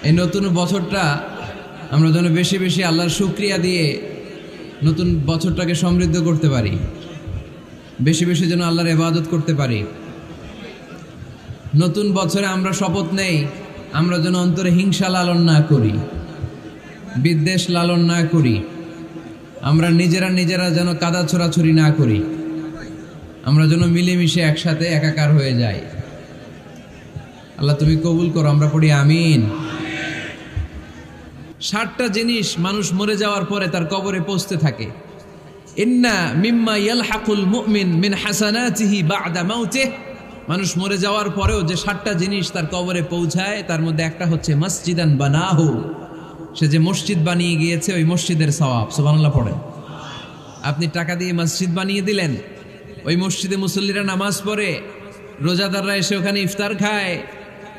এই নতুন বছরটা আমরা যেন বেশি বেশি আল্লাহর শুকরিয়া দিয়ে নতুন বছরটাকে সমৃদ্ধ করতে পারি, বেশি বেশি যেন আল্লাহর ইবাদত করতে পারি। নতুন বছরে আমরা শপথ নেই, আমরা যেন অন্তরে হিংসা লালন না করি, বিদ্বেষ লালন না করি, আমরা নিজেরা যেন কাদা ছোড়াছুরি না করি, আমরা যেন মিলেমিশে একসাথে একাকার হয়ে যাই। আল্লাহ তুমি কবুল করো, আমরা পড়ি আমিন। 60টা জিনিস মানুষ মরে যাওয়ার পরে তার কবরে পৌঁছতে থাকে। ইন্না মিম্মা ইয়ালহাকুল মুমিন মিন হাসানাতিহি বা'দা মাউতিহি, মানুষ মরে যাওয়ার পরেও যে 60টা জিনিস তার কবরে পৌঁছায় তার মধ্যে একটা হচ্ছে মসজিদান বানাহু, সে যে মসজিদ বানিয়ে গিয়েছে ওই মসজিদের সওয়াব। সুবহানাল্লাহ পড়েন। আপনি টাকা দিয়ে মসজিদ বানিয়ে দিলেন, ওই মসজিদে মুসল্লিরা নামাজ পড়ে, রোজাদাররা এসে ওখানে ইফতার খায়,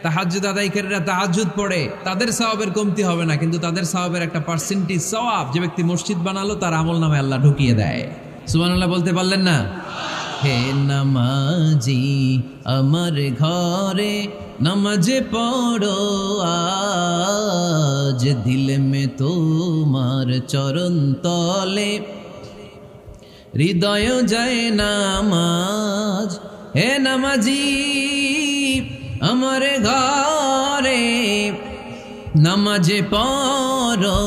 তাহাজ্জুদ আদায়কারীরা তাহাজ্জুদ পড়ে, তাদের সওয়াবের কমতি হবে না, কিন্তু তাদের সওয়াবের একটা পার্সেন্টেজ সওয়াব যে ব্যক্তি মসজিদ বানালো তার আমলনামায় আল্লাহ ঢুকিয়ে দেয়। সুবহানাল্লাহ বলতে পারলেন না? হে নামাজি আমার ঘরে নামাজ পড়ো আজ, দিল মে তোমার চরণ তলে হৃদয় যায় নামাজ। হে নামাজি আমার ঘরে নামাজ পড়ো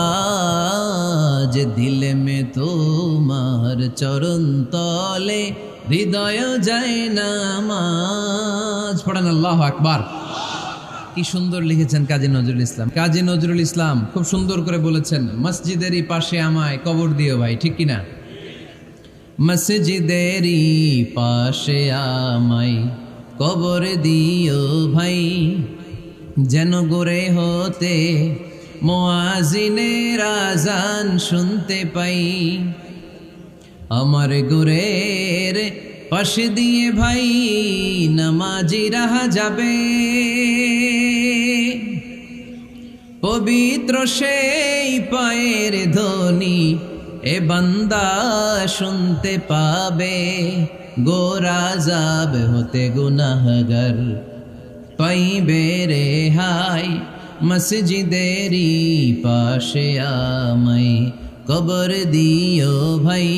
আজ, দিল মে তোমার চরণ তলে হৃদয় যায় নামাজ। পড়েন আল্লাহু আকবার। কি সুন্দর লিখেছেন কাজী নজরুল ইসলাম। কাজী নজরুল ইসলাম খুব সুন্দর করে বলেছেন, মসজিদেরই পাশে আমায় কবর দিও ভাই, ঠিক কিনা? মসজিদেরই পাশে আমায় কবর দিও ভাই, যেন গোরে হতে মুয়াজ্জিনের আযান শুনতে পাই। আমার গোরের পাশে দিয়ে ভাই নামাজিরা যাবে, পবিত্র সেই পায়ের ধ্বনি এ বান্দা শুনতে পাবে। গোরা যাব হতে গুনাহগার পাইবে রেহাই, মসজিদেরই পাশে আমায় কবর দিও ভাই।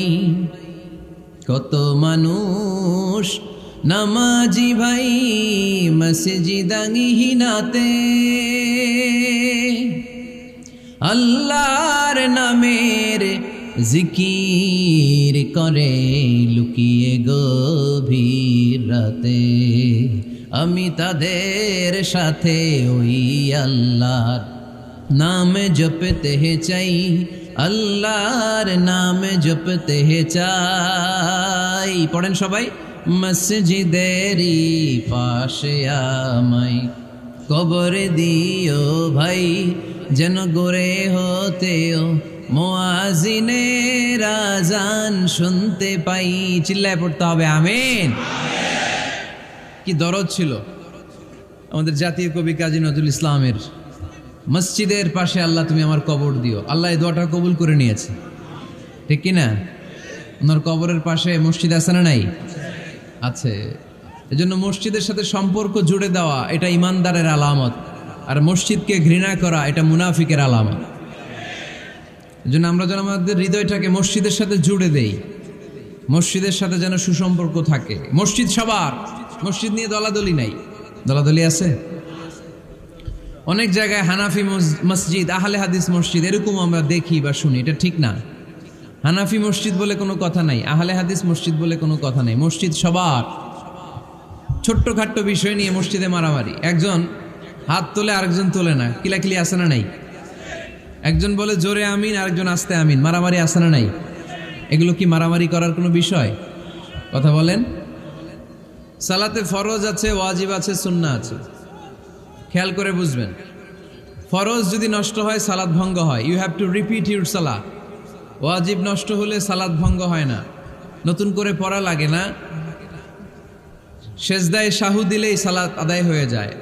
কত মানুষ নামাজি ভাই মসজিদাঙ্গিহীনাতে, আল্লাহর নামের জিকির করে লুকিয়ে গভীর রাতে। আমি তাদের সাথে ওই আল্লাহর নাম জপতে চাই, আল্লাহর নাম জপতে চাই। পড়েন সবাই, মসজিদেরই পাশে আমায় কবর দিও ভাই, যেন গোরে হতেও মুয়াজ্জিনের আযান শুনতে পাই। চিল্লায় পড়তে হবে আমিন। কি দরদ ছিল আমাদের জাতীয় কবি কাজী নজরুল ইসলামের, মসজিদের পাশে আল্লাহ তুমি আমার কবর দিও। আল্লাহ এই দোয়াটা কবুল করে নিয়েছে, ঠিক কিনা? ওনার কবরের পাশে মসজিদ আছে না নাই? আছে। এজন্য মসজিদের সাথে সম্পর্ক জুড়ে দেওয়া এটা ইমানদারের আলামত, আর মসজিদকে ঘৃণা করা এটা মুনাফিকের আলামত। এজন্য আমরা যেন আমাদের হৃদয়টাকে মসজিদের সাথে জুড়ে দেই, মসজিদের সাথে যেন সুসম্পর্ক থাকে। মসজিদ সবার, মসজিদ নিয়ে দলাদলি নাই। দলাদলি আছে অনেক জায়গায়, হানাফি মসজিদ, আহলে হাদিস মসজিদ এরকম আমরা দেখি বা শুনি, এটা ঠিক না। হানাফি মসজিদ বলে কোনো কথা নাই, আহলে হাদিস মসজিদ বলে কোনো কথা নাই। মসজিদ সবার। ছোট্টখাট্ট বিষয় নিয়ে মসজিদে মারামারি, একজন হাত তোলে আরেকজন তোলে না, কিলাকিলি আছে না নাই? একজন বলে জোরে আমিন, আরেকজন আস্তে আমিন, মারামারি আছে না নাই? এগুলো কি মারামারি করার কোনো বিষয়? কথা বলেন। সালাতে ফরজ আছে, ওয়াজিব আছে, সুন্নাহ আছে। খেয়াল করে বুঝবেন, ফরজ যদি নষ্ট হয় সালাত ভঙ্গ হয়, you have to repeat your সালাত। ওয়াজিব নষ্ট হলে সালাত ভঙ্গ হয় না, নতুন করে পড়া লাগে না, সেজদায় শাহু দিলেই সালাত আদায় হয়ে যায়।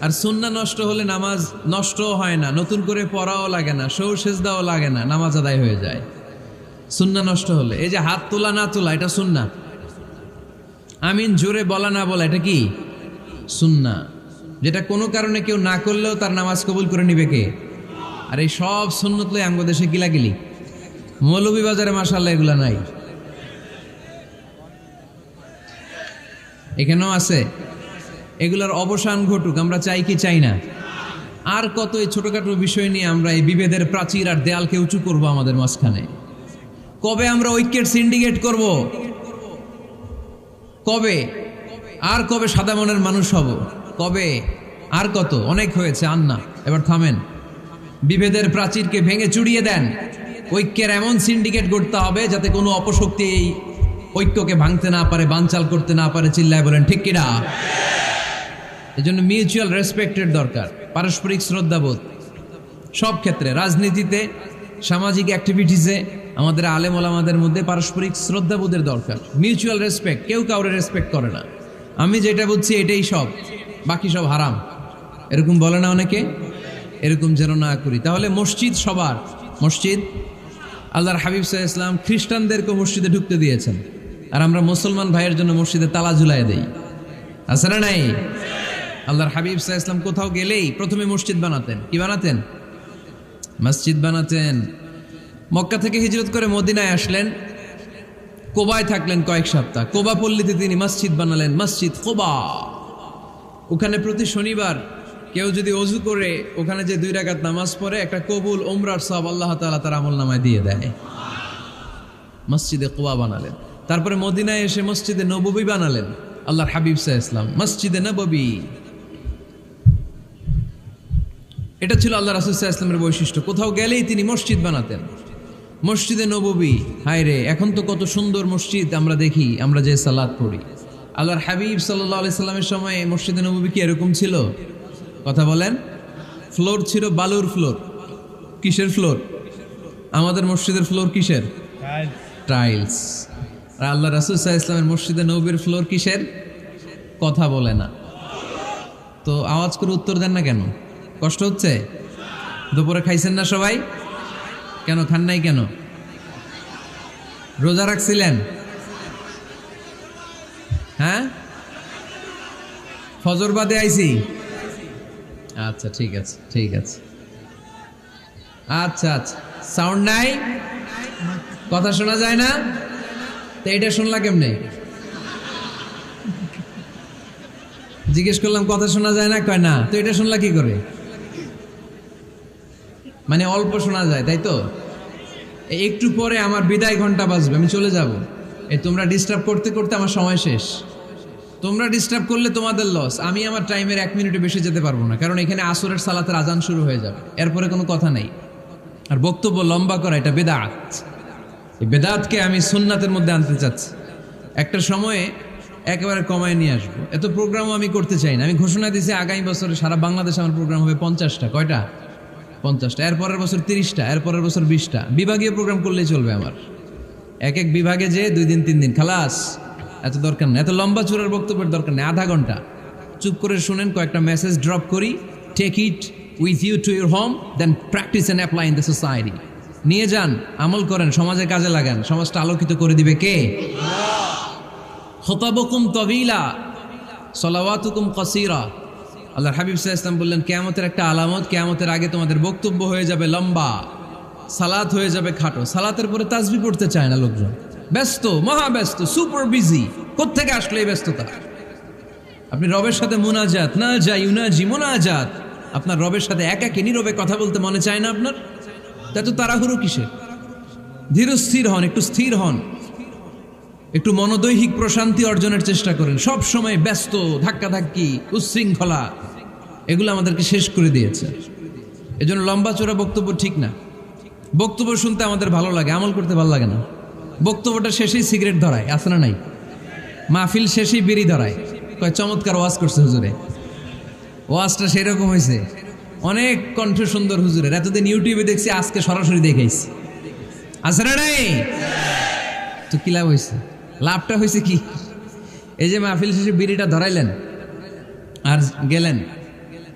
আর সুন্নাহ নষ্ট হলে নামাজ নষ্টও হয় না, নতুন করে পড়াও লাগে না, সৌ সেজদাও লাগে না, নামাজ আদায় হয়ে যায় সুন্নাহ নষ্ট হলে। এই যে হাত তোলা না তোলা এটা সুন্নাহ, আমিন জোরে বলা না বলা এটা কি সুন্নাহ। যেটা কোনো কারণে কেউ না করলেও তার নামাজ কবুল করে নিবে কে? আর এই সব সুন্নত লই আমগো দেশে গিলাগিলি। মৌলভীবাজারে মাশাআল্লাহ এগুলা নাই, এখানেও আছে। এগুলার অবসান ঘটুক, আমরা চাই কি চাই না? আর কত এই ছোটখাটো বিষয় নিয়ে আমরা এই বিভেদের প্রাচীর আর দেয়ালকে উঁচু করব আমাদের মাঝখানে? কবে আমরা ঐক্যের সিন্ডিকেট করব? কবে? আর কবে সাদা মনের মানুষ হব? কবে? আর কত? অনেক হয়েছে, আর না, এবার থামেন। বিভেদের প্রাচীরকে ভেঙে চুড়িয়ে দেন। ঐক্যের এমন সিন্ডিকেট করতে হবে যাতে কোনো অপশক্তি এই ঐক্যকে ভাঙতে না পারে, বানচাল করতে না পারে। চিল্লায় বলেন ঠিক কিনা? এজন্য মিউচুয়াল রেসপেক্টের দরকার, পারস্পরিক শ্রদ্ধাবোধ সব ক্ষেত্রে, রাজনীতিতে, সামাজিক অ্যাক্টিভিটিসে আমাদের আলেম ওলামাদের মধ্যে পারস্পরিক শ্রদ্ধাবোধের দরকার। মিউচুয়াল রেসপেক্ট, কেউ কাউরে রেসপেক্ট করে না। আমি যেটা বুঝছি এটাই সব, বাকি সব হারাম, এরকম বলে না অনেকে? এরকম যেন না করি। তাহলে মসজিদ সবার, মসজিদ আল্লাহর হাবিব সাল্লাল্লাহু আলাইহি ওয়াসাল্লাম খ্রিস্টানদেরকে মসজিদে ঢুকতে দিয়েছেন, আর আমরা মুসলমান ভাইয়ের জন্য মসজিদে তালা ঝুলাই দেই, আছে না নাই? আল্লাহর হাবিব সাল্লাল্লাহু আলাইহি ওয়াসাল্লাম কোথাও গেলেই প্রথমে মসজিদ বানাতেন। কি বানাতেন? মসজিদ বানাতেন। মক্কা থেকে হিজরত করে মদিনায় আসলেন, কোবায় থাকলেন কয়েক সপ্তাহ। কোবা পল্লীতে তিনি মসজিদ বানালেন, মসজিদ কোবা। ওখানে প্রতি শনিবার কেউ যদি অজু করে ওখানে যে 2 রাকাত নামাজ পড়ে, একটা কবুল উমরার সওয়াব আল্লাহ তাআলা তার আমলনামায় দিয়ে দেয়। মসজিদে কোবা বানালেন। তারপরে মদিনায় এসে মসজিদে নববী বানালেন আল্লাহর হাবিব সাল্লাল্লাহু আলাইহি ওয়াসাল্লাম, মসজিদে নববী। এটা ছিল আল্লাহ রাসূল সাল্লাল্লাহু আলাইহি ওয়াসাল্লামের বৈশিষ্ট্য। কোথাও গেলেই তিনি মসজিদ বানাতেন, মসজিদে নববী। হায় রে, এখন তো কত সুন্দর মসজিদ আমরা দেখি, আমরা যে সালাত পড়ি। আল্লাহর হাবিব সাল্লাল্লাহু আলাইহি সাল্লামের সময় মসজিদে নববী কি এরকম ছিল? কথা বলেন। ফ্লোর ছিল বালুর ফ্লোর। কিসের ফ্লোর? আমাদের মসজিদের ফ্লোর কিসের? টাইলস। আর আল্লাহ রাসূল সাল্লাল্লাহু আলাইহি ওয়াসাল্লামের মসজিদে নববীর ফ্লোর কিসের? কথা বলে না তো, আওয়াজ করে উত্তর দেন না কেন? কষ্ট হচ্ছে? দুপুরে খাইছেন না সবাই? কেন খান নাই কেন? রোজা রাখছিলেন? হ্যাঁ, ফজর বাদে আইছি। আচ্ছা ঠিক আছে, ঠিক আছে। আচ্ছা আচ্ছা, সাউন্ড নাই, কথা শোনা যায় না? তো এটা শুনলা কেমনে? জিজ্ঞেস করলাম কথা শোনা যায় না, কয় না। তো এটা শুনলা কি করে? মানে অল্প শোনা যায়, তাই তো? একটু পরে আমার বিদায় ঘন্টা বাজবে, আমি চলে যাব। এই তোমরা ডিস্টার্ব করতে করতে আমার সময় শেষ। তোমরা ডিস্টার্ব করলে তোমাদের লস। আমি আমার টাইমের 1 মিনিটে বেশি যেতে পারবো না, কারণ এখানে আসরের সালাতের আজান শুরু হয়ে যাবে, এরপরে কোনো কথা নেই। আর বক্তব্য লম্বা করা এটা বেদাত। এই বেদাতকে আমি সুন্নাতের মধ্যে আনতে চাচ্ছি। একটা সময়ে একেবারে কমায় নিয়ে আসবো। এত প্রোগ্রামও আমি করতে চাই না। আমি ঘোষণা দিয়েছি আগামী বছরে সারা বাংলাদেশে আমার প্রোগ্রাম হবে 50টা। কয়টা? 50টা। এরপরের বছর 30টা, এরপরের বছর 20টা। বিভাগীয় প্রোগ্রাম করলেই চলবে আমার। এক এক বিভাগে যে 2 দিন 3 দিন খালাস। এত দরকার নেই, এত লম্বা চূড়ার বক্তব্যের দরকার নেই। আধা ঘন্টা চুপ করে শুনেন, কয়েকটা মেসেজ ড্রপ করি, take it with you to your home, then practice and apply in the society. নিয়ে যান, আমল করেন, সমাজে কাজে লাগান। সমাজটা আলোকিত করে দিবে কে? খুতাবুকুম তাবিলা সালাওয়াতুকুম কাসীরা। আল্লাহর হাবিব সাল্লাল্লাহু আলাইহি ওয়াসাল্লাম বললেন, কিয়ামতের একটা আলামত, কিয়ামতের আগে তোমাদের বক্তব্য হয়ে যাবে লম্বা, সালাত হয়ে যাবে খাটো। সালাতের পরে তাসবিহ পড়তে চায় না লোকজন, ব্যস্ত, মহাব্যস্ত, সুপার বিজি। কোত্থেকে আসলে এই ব্যস্ততা? আপনি রবের সাথে মুনাজাত, না যাই ইউনাজি মুনাজাত, আপনার রবের সাথে একাকী নীরবে কথা বলতে মনে চায় না আপনার? তা তো তাড়াহুড়ো কিসে? ধীর স্থির হন, একটু স্থির হন, একটু মনোদৈহিক প্রশান্তি অর্জনের চেষ্টা করেন। সব সময় ব্যস্ত, ধাক্কাধাক্কি, উচ্ছৃঙ্খলা, এগুলো আমাদেরকে শেষ করে দিয়েছে। এজন্য লম্বা চোরা বক্তব্য ঠিক না। বক্তব্য শুনতে আমাদের ভালো লাগে, আমল করতে ভালো লাগে না। বক্তব্যটা শেষেই সিগারেট ধরায়, আছে না নাই? মাহফিল শেষেই বিড়ি ধরায়, কয় চমৎকার ওয়াজ করছে হুজুরে। ওয়াজটা সেরকম হয়েছে, অনেক কণ্ঠ সুন্দর হুজুরের। এতদিন ইউটিউবে দেখছি, আজকে সরাসরি দেখাইছি, আছে না নাই? তো কি লাভ হয়েছে? লাভটা হয়েছে কি? এই যে মাহফিল শেষে বিড়িটা ধরাইলেন আর গেলেন,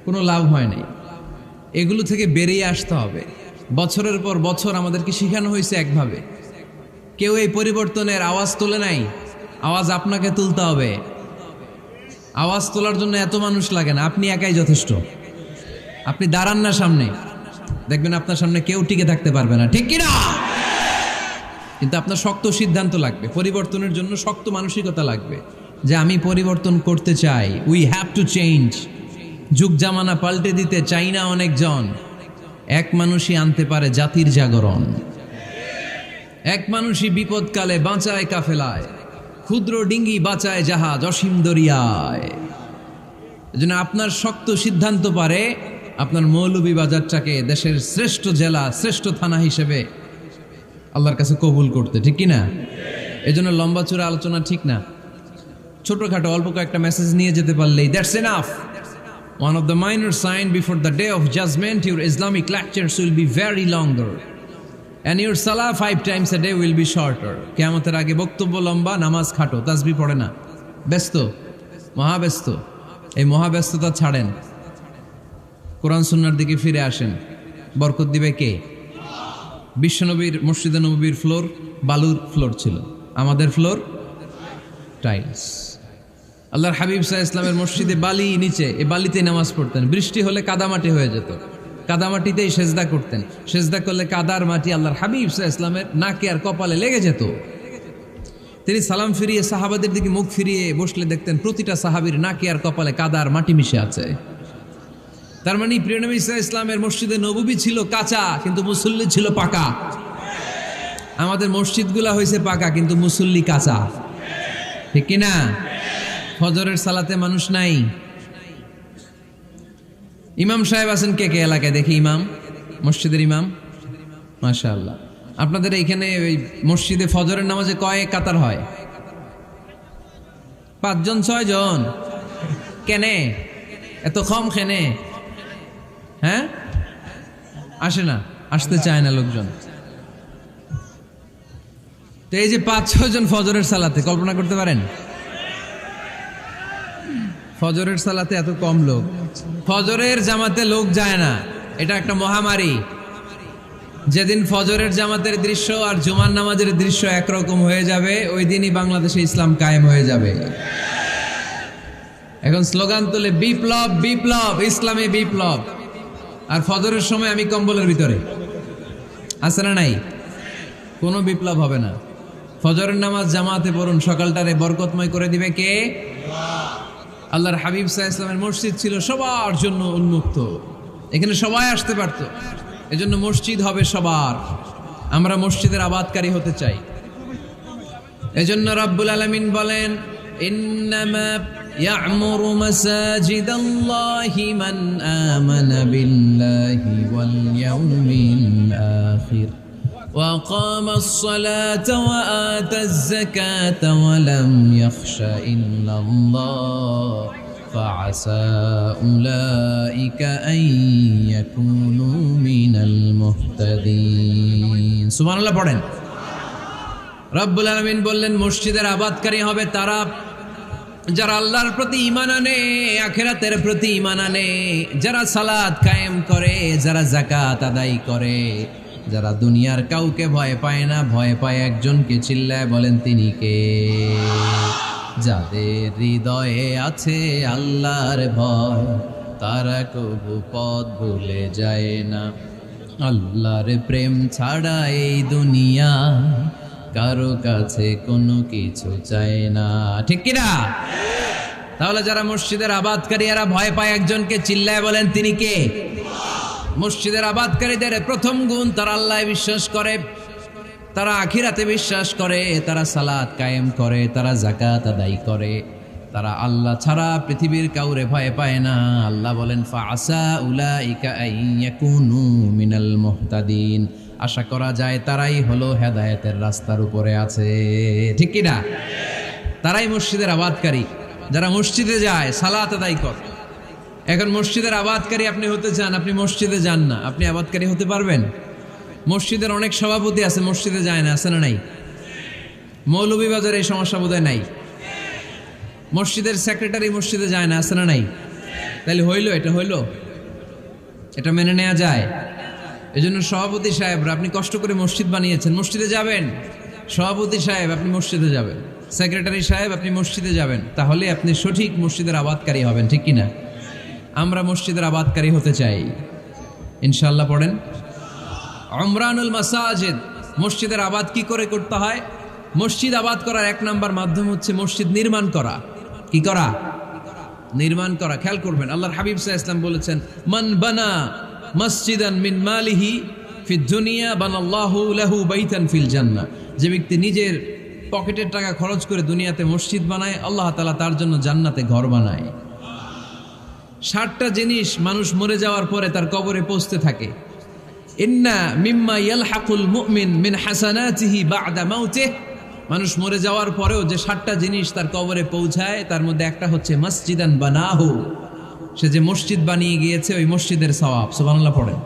কোনো লাভ হয় নাই। এগুলো থেকে বেরিয়ে আসতে হবে। বছরের পর বছর আমাদেরকে শেখানো হয়েছে একভাবে, কেউ এই পরিবর্তনের আওয়াজ তোলে নাই। আওয়াজ আপনাকে তুলতে হবে। আওয়াজ তোলার জন্য এত মানুষ লাগে না, আপনি একাই যথেষ্ট। আপনি দাঁড়ান না সামনে, দেখবেন আপনার সামনে কেউ টিকে থাকতে পারবে না, ঠিক কিনা? কিন্তু আপনার শক্ত সিদ্ধান্ত লাগবে, পরিবর্তনের জন্য শক্ত মানসিকতা লাগবে যে আমি পরিবর্তন করতে চাই। We have to change. যুগ জামানা পাল্টে দিতে চাই না অনেকজন, এক মানুষই আনতে পারে জাতির জাগরণ। এক মানুষই বিপদকালে বাঁচায় কাফেলায়, ক্ষুদ্র ডিঙ্গি বাঁচায় জাহাজ অসীম দরিয়ায়। এজন্য আপনার শক্ত সিদ্ধান্ত পারে আপনার মৌলভীবাজারটাকে দেশের শ্রেষ্ঠ জেলা, শ্রেষ্ঠ থানা হিসেবে আল্লাহর কাছে কবুল করতে, ঠিক কিনা? এজন্য লম্বা চূড়া আলোচনা ঠিক না, ছোটখাটো অল্প কয়েকটা মেসেজ নিয়ে যেতে পারলেই that's enough. One of the minor sign before the day of judgment, your Islamic lectures will be very longer and your salah 5 times a day will be shorter. কিয়ামতের আগে বক্তব্য লম্বা, নামাজ খাটো, তাসবিহ পড়ে না, ব্যস্ত, মহাব্যস্ত। এই মহাব্যস্ততা ছাড়েন, কোরআন সুন্নাহর দিকে ফিরে আসেন। বরকত দিবে কে? বিশ্বনবীর মসজিদে নববীর ফ্লোর বালুর ফ্লোর ছিল, আমাদের ফ্লোর টাইলস। আল্লাহর হাবিব সাল্লাল্লাহু আলাইহি ওয়াসাল্লামের মসজিদে বালি নিচে, এই বালিতে নামাজ পড়তেন। বৃষ্টি হলে কাদামাটি হয়ে যেত, কাদামাটিতেই সেজদা করতেন। সেজদা করলে কাদার মাটি আল্লাহর হাবিব সাল্লাল্লাহু আলাইহি ওয়াসাল্লামের নাকে আর কপালে লেগে যেত। তিনি সালাম ফিরিয়ে সাহাবাদের দিকে মুখ ফিরিয়ে বসলে দেখতেন প্রতিটা সাহাবীর নাকে আর কপালে কাদার মাটি মিশে আছে। তার মানে প্রিয় নবী সাল্লাল্লাহু আলাইহি ওয়াসাল্লামের মসজিদে নববী ছিল কাঁচা, কিন্তু মুসল্লি ছিল পাকা। আমাদের মসজিদগুলা হয়েছে পাকা, কিন্তু মুসল্লি কাঁচা, ঠিক কিনা? ফজরের সালাতে মানুষ নাই। ইমাম সাহেব আছেন কে কে এলাকায়? দেখি ইমাম, মসজিদের ইমাম, মাশাআল্লাহ। আপনাদের এইখানে ওই মসজিদে ফজরের নামাজে কয় কাতার হয়? 5 জন 6 জন? কেনে এত কম? কেনে? হ্যাঁ, আসে না, আসতে চায় না লোকজন। তো এই যে 5-6 জন ফজরের সালাতে, কল্পনা করতে পারেন ফজরের সালাতে এত কম লোক। ফজরের জামাতে লোক যায় না, এটা একটা মহামারী। যেদিন ফজরের জামাতের দৃশ্য আর জুমার নামাজের দৃশ্য একরকম হয়ে যাবে, ওই দিনই বাংলাদেশে ইসলাম কায়েম হয়ে যাবে। এখন স্লোগান তুলে বিপ্লব বিপ্লব, ইসলামী বিপ্লব। আর ফজরের সময় আমি কম্বলের ভিতরে, আছে না নাই? কোনো বিপ্লব হবে না। ফজরের নামাজ জামাতে পড়ুন, সকালটারে বরকতময় করে দিবে কে? আল্লাহর হাবিব সাল্লাল্লাহু আলাইহি ওয়াসাল্লামের মসজিদ ছিল সবার জন্য উন্মুক্ত, এখানে সবাই আসতে পারত। এজন্য মসজিদ হবে সবার। আমরা মসজিদের আবাদকারী হতে চাই। এজন্য রাব্বুল আলামিন বলেন, ইন্নামা ইয়া'মুরু মাসাজিদাল্লাহি মান আমানা বিল্লাহি ওয়াল ইয়াউমিল আখির وأقام الصلاة وآتى الزكاة ولم يخش إلا الله فعسى أولئك أن يكونوا من المهتدين سبحان الله পড়েন। রব্বুল আলামিন বললেন মসজিদের আবাদকারী হবে তারা যারা আল্লাহর প্রতি ঈমান আনে, আখিরাতের প্রতি ঈমান আনে, যারা সালাত কায়েম করে, যারা যাকাত আদায় করে, যারা দুনিয়ার কাউকে ভয় পায় না, ভয় পায় একজনকে, চিল্লায় বলেন তিনি কে? যাদের হৃদয়ে আছে আল্লাহর ভয়, তারা কবু পথ ভুলে যায় না। আল্লাহর প্রেম ছাড়া এই দুনিয়া কারো কাছে কোনো কিছু চায় না, ঠিক কিনা? তাহলে যারা মসজিদের আবাদকারী এরা ভয় পায় একজনকে, চিল্লায় বলেন তিনি কে? মসজিদের আবাদকারীদের প্রথম গুণ, তারা আল্লাহয় বিশ্বাস করে, তারা আখিরাতে বিশ্বাস করে, তারা সালাত কায়েম করে, তারা যাকাত আদায় করে, তারা আল্লাহ ছাড়া পৃথিবীর কাউরে ভয় পায় না। আল্লাহ বলেন ফাআসা উলাইকা আইয়াকুনু মিনাল মুহতাদিন, আশা করা যায় তারাই হলো হেদায়েতের রাস্তার উপরে আছে, ঠিক কি না? তারাই মসজিদের আবাদকারী, যারা মসজিদে যায়, সালাত আদায় করে। এখন মসজিদের আবাদকারী আপনি হতে চান, আপনি মসজিদে যান না, আপনি আবাদকারী হতে পারবেন? মসজিদের অনেক সভাপতি আছে মসজিদে যায় না, আছে না নাই? মৌলভীবাজারে এই সমস্যা বোধহয় নাই। মসজিদের সেক্রেটারি মসজিদে যায় না, আছে না নাই? তাহলে হইলো, এটা হইলো, এটা মেনে নেওয়া যায়? এজন্য সভাপতি সাহেবরা, আপনি কষ্ট করে মসজিদ বানিয়েছেন, মসজিদে যাবেন। সভাপতি সাহেব আপনি মসজিদে যাবেন, সেক্রেটারি সাহেব আপনি মসজিদে যাবেন, তাহলে আপনি সঠিক মসজিদের আবাদকারী হবেন, ঠিক কিনা? আমরা মসজিদের আবাদকারী হতে চাই ইনশাআল্লাহ। পড়েন উমরানুল মাসাজিদ। মসজিদের আবাদ কি করে করতে হয়? মসজিদ আবাদ করার এক নাম্বার মাধ্যম হচ্ছে মসজিদ নির্মাণ করা। কি করা? নির্মাণ করা। খেয়াল করবেন, আল্লাহর হাবিব সাল্লাল্লাহু আলাইহি ওয়াসাল্লাম বলেছেন, মান বানা মসজিদান মিন মালিহি ফিদ দুনিয়া বানাল্লাহু লাহু বাইতান ফিল জান্নাহ। যে ব্যক্তি নিজের পকেটের টাকা খরচ করে দুনিয়াতে মসজিদ বানায়, আল্লাহ তাআলা তার জন্য জান্নাতে ঘর বানায়। 60টা জিনিস মানুষ মরে যাওয়ার পরে তার কবরে পৌঁছতে থাকে। ইন্না মিম্মা ইয়ালহাকুল মুমিন মিন হাসানাতিহি বা'দা মাউতিহি। মানুষ মরে যাওয়ার পরেও যে 60টা জিনিস তার কবরে পৌঁছায়, তার মধ্যে একটা হচ্ছে মসজিদান বানাহু। সে যে মসজিদ বানিয়ে গিয়েছে, ওই মসজিদের সওয়াব। সুবহানাল্লাহ পড়েন।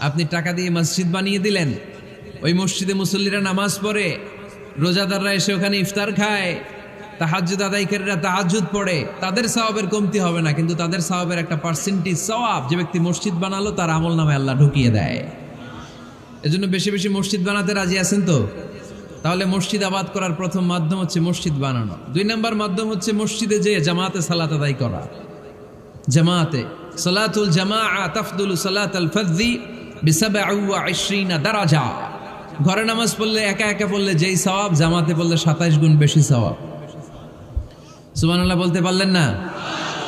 আপনি টাকা দিয়ে মসজিদ বানিয়ে দিলেন, ওই মসজিদে মুসল্লিরা নামাজ পড়ে, রোজাদাররা এসে ওখানে ইফতার খায়, তাহাজ্জুদ আদায়কারীরা তাহাজ্জুদ পড়ে, তাদের সওয়াবের কমতি হবে না, কিন্তু তাদের সওয়াবের একটা পার্সেন্টেজ সওয়াব যে ব্যক্তি মসজিদ বানালো তার আমল নামে আল্লাহ ঢুকিয়ে দেয়। এজন্য বেশি বেশি মসজিদ বানাতে রাজি আছেন তো? তাহলে মসজিদ আবাদ করার প্রথম মাধ্যম হচ্ছে মসজিদ বানানো। 2 নম্বর মাধ্যম হচ্ছে মসজিদে যে জামাতে সালাত আদায় করা। জামাতে সালাতুল জামাআ তাফদুলু সালাতাল ফাযযি বি27 দারাজা। ঘরে নামাজ পড়লে একা একা পড়লে যেই সওয়াব, জামাতে পড়লে 27 গুণ বেশি সওয়াব। সুবহানাল্লাহ বলতে পারলেন না?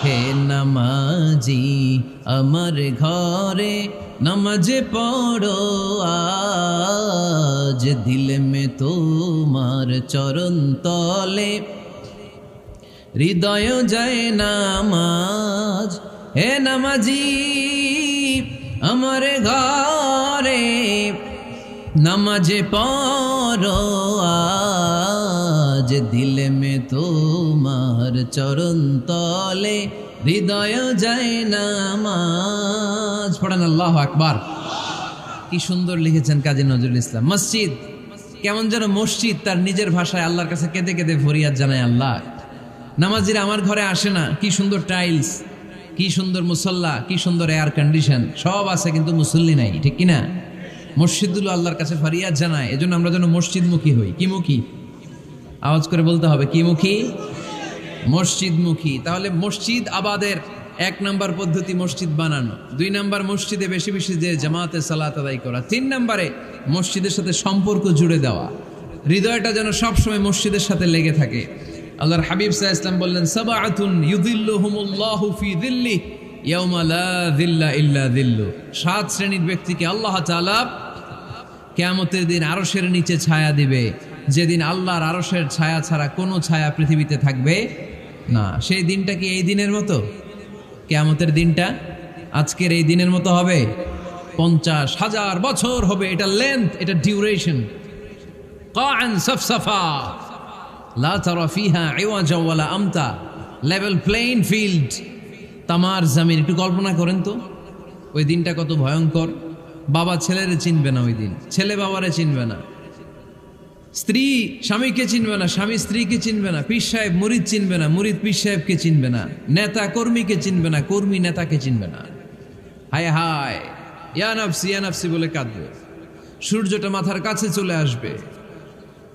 হে নামাজি আমার ঘরে নামাজে পড়ো আজ, দিলে মে তোমার চরণ তলে হৃদয় যায় নামাজ। হে নামাজি আমার ঘরে নামাজে পড়ো আজ, দিলে মে তোমার চরণ তলে হৃদয় যায় নামাজ। পড়েন আল্লাহু আকবার। কি সুন্দর লিখেছেন কাজী নজরুল ইসলাম। মসজিদ কেমন যেন মসজিদ তার নিজের ভাষায় আল্লাহর কাছে কেঁদে কেঁদে ফরিয়াদ জানায়, আল্লাহ নামাজিরা আমার ঘরে আসে না, কি সুন্দর টাইলস, কি সুন্দর মুসল্লা, কি সুন্দর এয়ার কন্ডিশন, সব আছে কিন্তু মুসল্লি নাই, ঠিক কিনা? মসজিদগুলো আল্লাহর কাছে ফরিয়াদ জানায়। এজন্য আমরা যেন মসজিদমুখী হই। কি মুখী? আওয়াজ করে বলতে হবে, কি মুখী? মসজিদমুখী। তাহলে মসজিদ আবাদের 1 নম্বর পদ্ধতি মসজিদ বানানো। 2 নম্বর মসজিদে বেশি বেশি যে জামাতে সালাত আদায় করা। 3 নম্বরে মসজিদের সাথে সম্পর্ক জুড়ে দেওয়া, হৃদয়টা যেন সবসময় মসজিদের সাথে লেগে থাকে। আল্লাহর হাবিব সাল্লাল্লাহু আলাইহি ওয়াসাল্লাম বললেন, সাবআতুন ইউযিল্লুহুমুল্লাহু ফি যিল্লিহি ইয়াওমা লা যিল্লা ইল্লা যিল্লু। 7 শ্রেণীর ব্যক্তিকে আল্লাহ তাআলা কিয়ামতের দিন আরশের নিচে ছায়া দিবে, যেদিন আল্লাহর আরশের ছায়া ছাড়া কোনো ছায়া পৃথিবীতে থাকবে না। সেই দিনটা কি এই দিনের মতো? কিয়ামতের দিনটা আজকের এই দিনের মতো হবে? 50,000 বছর হবে। এটা লেন্থ, এটা ডিউরেশন। কাআন সাফসাফা লা তারা ফিহা ইওয়াজা ওয়ালা আমতা। লেভেল প্লেইং ফিল্ড, তামার জমিন। একটু কল্পনা করেন তো ওই দিনটা কত ভয়ঙ্কর। বাবা ছেলেরে চিনবে না ওই দিন, ছেলে বাবারে চিনবে না, স্ত্রী স্বামীকে চিনবে না, স্বামী স্ত্রীকে চিনবে না, পীর সাহেব মুরিদ চিনবে না, মুরিদ পীর সাহেবকে চিনবে না, নেতা কর্মীকে চিনবে না, কর্মী নেতাকে চিনবে না। হায় হায়, ইয়া নাফসি ইয়া নাফসি বলে কাঁদবে। সূর্যটা মাথার কাছে চলে আসবে,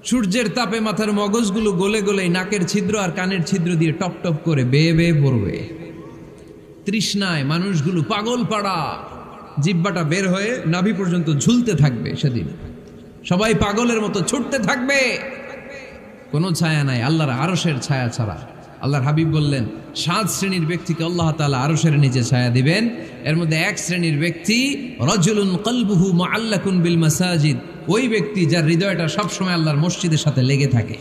সূর্যের তাপে মাথার মগজগুলো গলে গলে নাকের ছিদ্র আর কানের ছিদ্র দিয়ে টপ টপ করে বেয়ে বেয়ে পড়বে। তৃষ্ণায় মানুষগুলো পাগল পাড়া, জিহ্বাটা বের হয়ে নাভি পর্যন্ত ঝুলতে থাকবে। সেদিন সবাই পাগলের মতো ছুটতে থাকবে, কোনো ছায়া নাই আল্লাহর আরশের ছায়া ছাড়া। আল্লাহর হাবিব বললেন, 7 শ্রেণীর ব্যক্তিকে আল্লাহ তাআলা আরশের নিচে ছায়া দিবেন। এর মধ্যে 1 শ্রেণীর ব্যক্তি রাজুলুন কলবুহু মুআল্লাকুন বিল মাসাজিদ। ওই ব্যক্তি যার হৃদয়টা সবসময় আল্লাহর মসজিদের সাথে লেগে থাকে।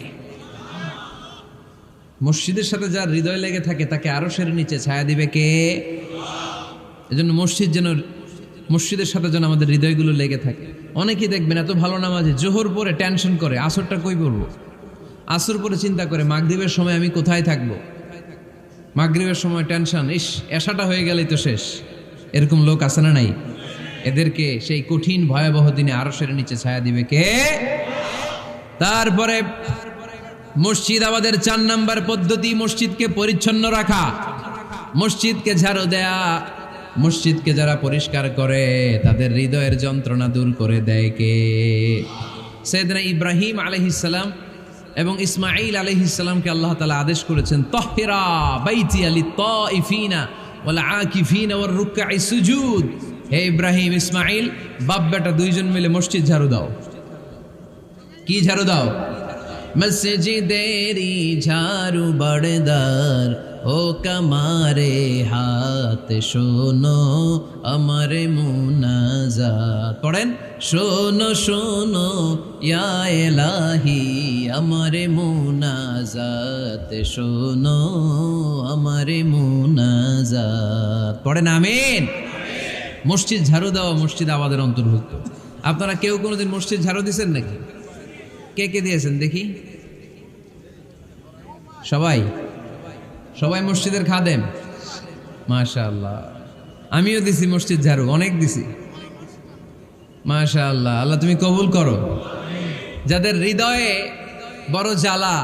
মসজিদের সাথে যার হৃদয় লেগে থাকে তাকে আরশের নিচে ছায়া দিবে কে? এজন্য মসজিদের সাথে যেন আমাদের হৃদয়গুলো লেগে থাকে। অনেকেই দেখবেন এত ভালো নামাজে, জোহর পরে টেনশন করে আসরটা কই পড়বো, আসর পরে চিন্তা করে মাগরিবের সময় আমি কোথায় থাকবো, মাগরিবের সময় টেনশন, ইস এশাটা হয়ে গেলেই তো শেষ। এরকম লোক আছে না নাই? এদেরকে সেই কঠিন ভয়াবহ দিনে আরশের নিচে ছায়া দিবে কে? তারপরে মসজিদ আমাদের 4 নম্বর পদ্ধতি মসজিদকে পরিচ্ছন্ন রাখা, মসজিদকে ঝাড়ু দেয়া। মসজিদকে যারা পরিষ্কার করে তাদের হৃদয়ের যন্ত্রণা দূর করে দেয় কে? সাইয়েদনা ইব্রাহিম আলাইহিস সালাম এবং ইসমাঈল আলাইহিস সালামকে আল্লাহ তাআলা আদেশ করেছেন তাহহিরা বাইতিয়া লিত্তাইফিনা ওয়াল আকিফিনা ওয়ার রুকআই সুজুদ। হে ইব্রাহিম, ইসমাঈল, বাপ বেটা দুইজন মিলে মসজিদ ঝাড়ু দাও। কি ঝাড়ু দাও? মসজিদেরি ঝাড়ু বড়দার ও কামারে হাত শোনো আমার মুনাজাত। পড়েন, শোনো শোনো ইয়া ইলাহি আমার মুনাজাত, শোনো আমার মুনাজাত। পড়েন আমিন। মসজিদ ঝাড়ু দেওয়া মসজিদ আবাদের অন্তর্ভুক্ত। আপনারা কেউ কোনোদিন মসজিদ ঝাড়ু দিয়েছেন নাকি? কে কে দিয়েছেন দেখি? সবাই? সবাই মসজিদের খাদেম? মাশাআল্লাহ। আমিও দিছি মসজিদ ঝাড়ু, অনেক দিছি। মাশাআল্লাহ, আল্লাহ তুমি কবুল করো। যাদের হৃদয়ে বড় জ্বালা,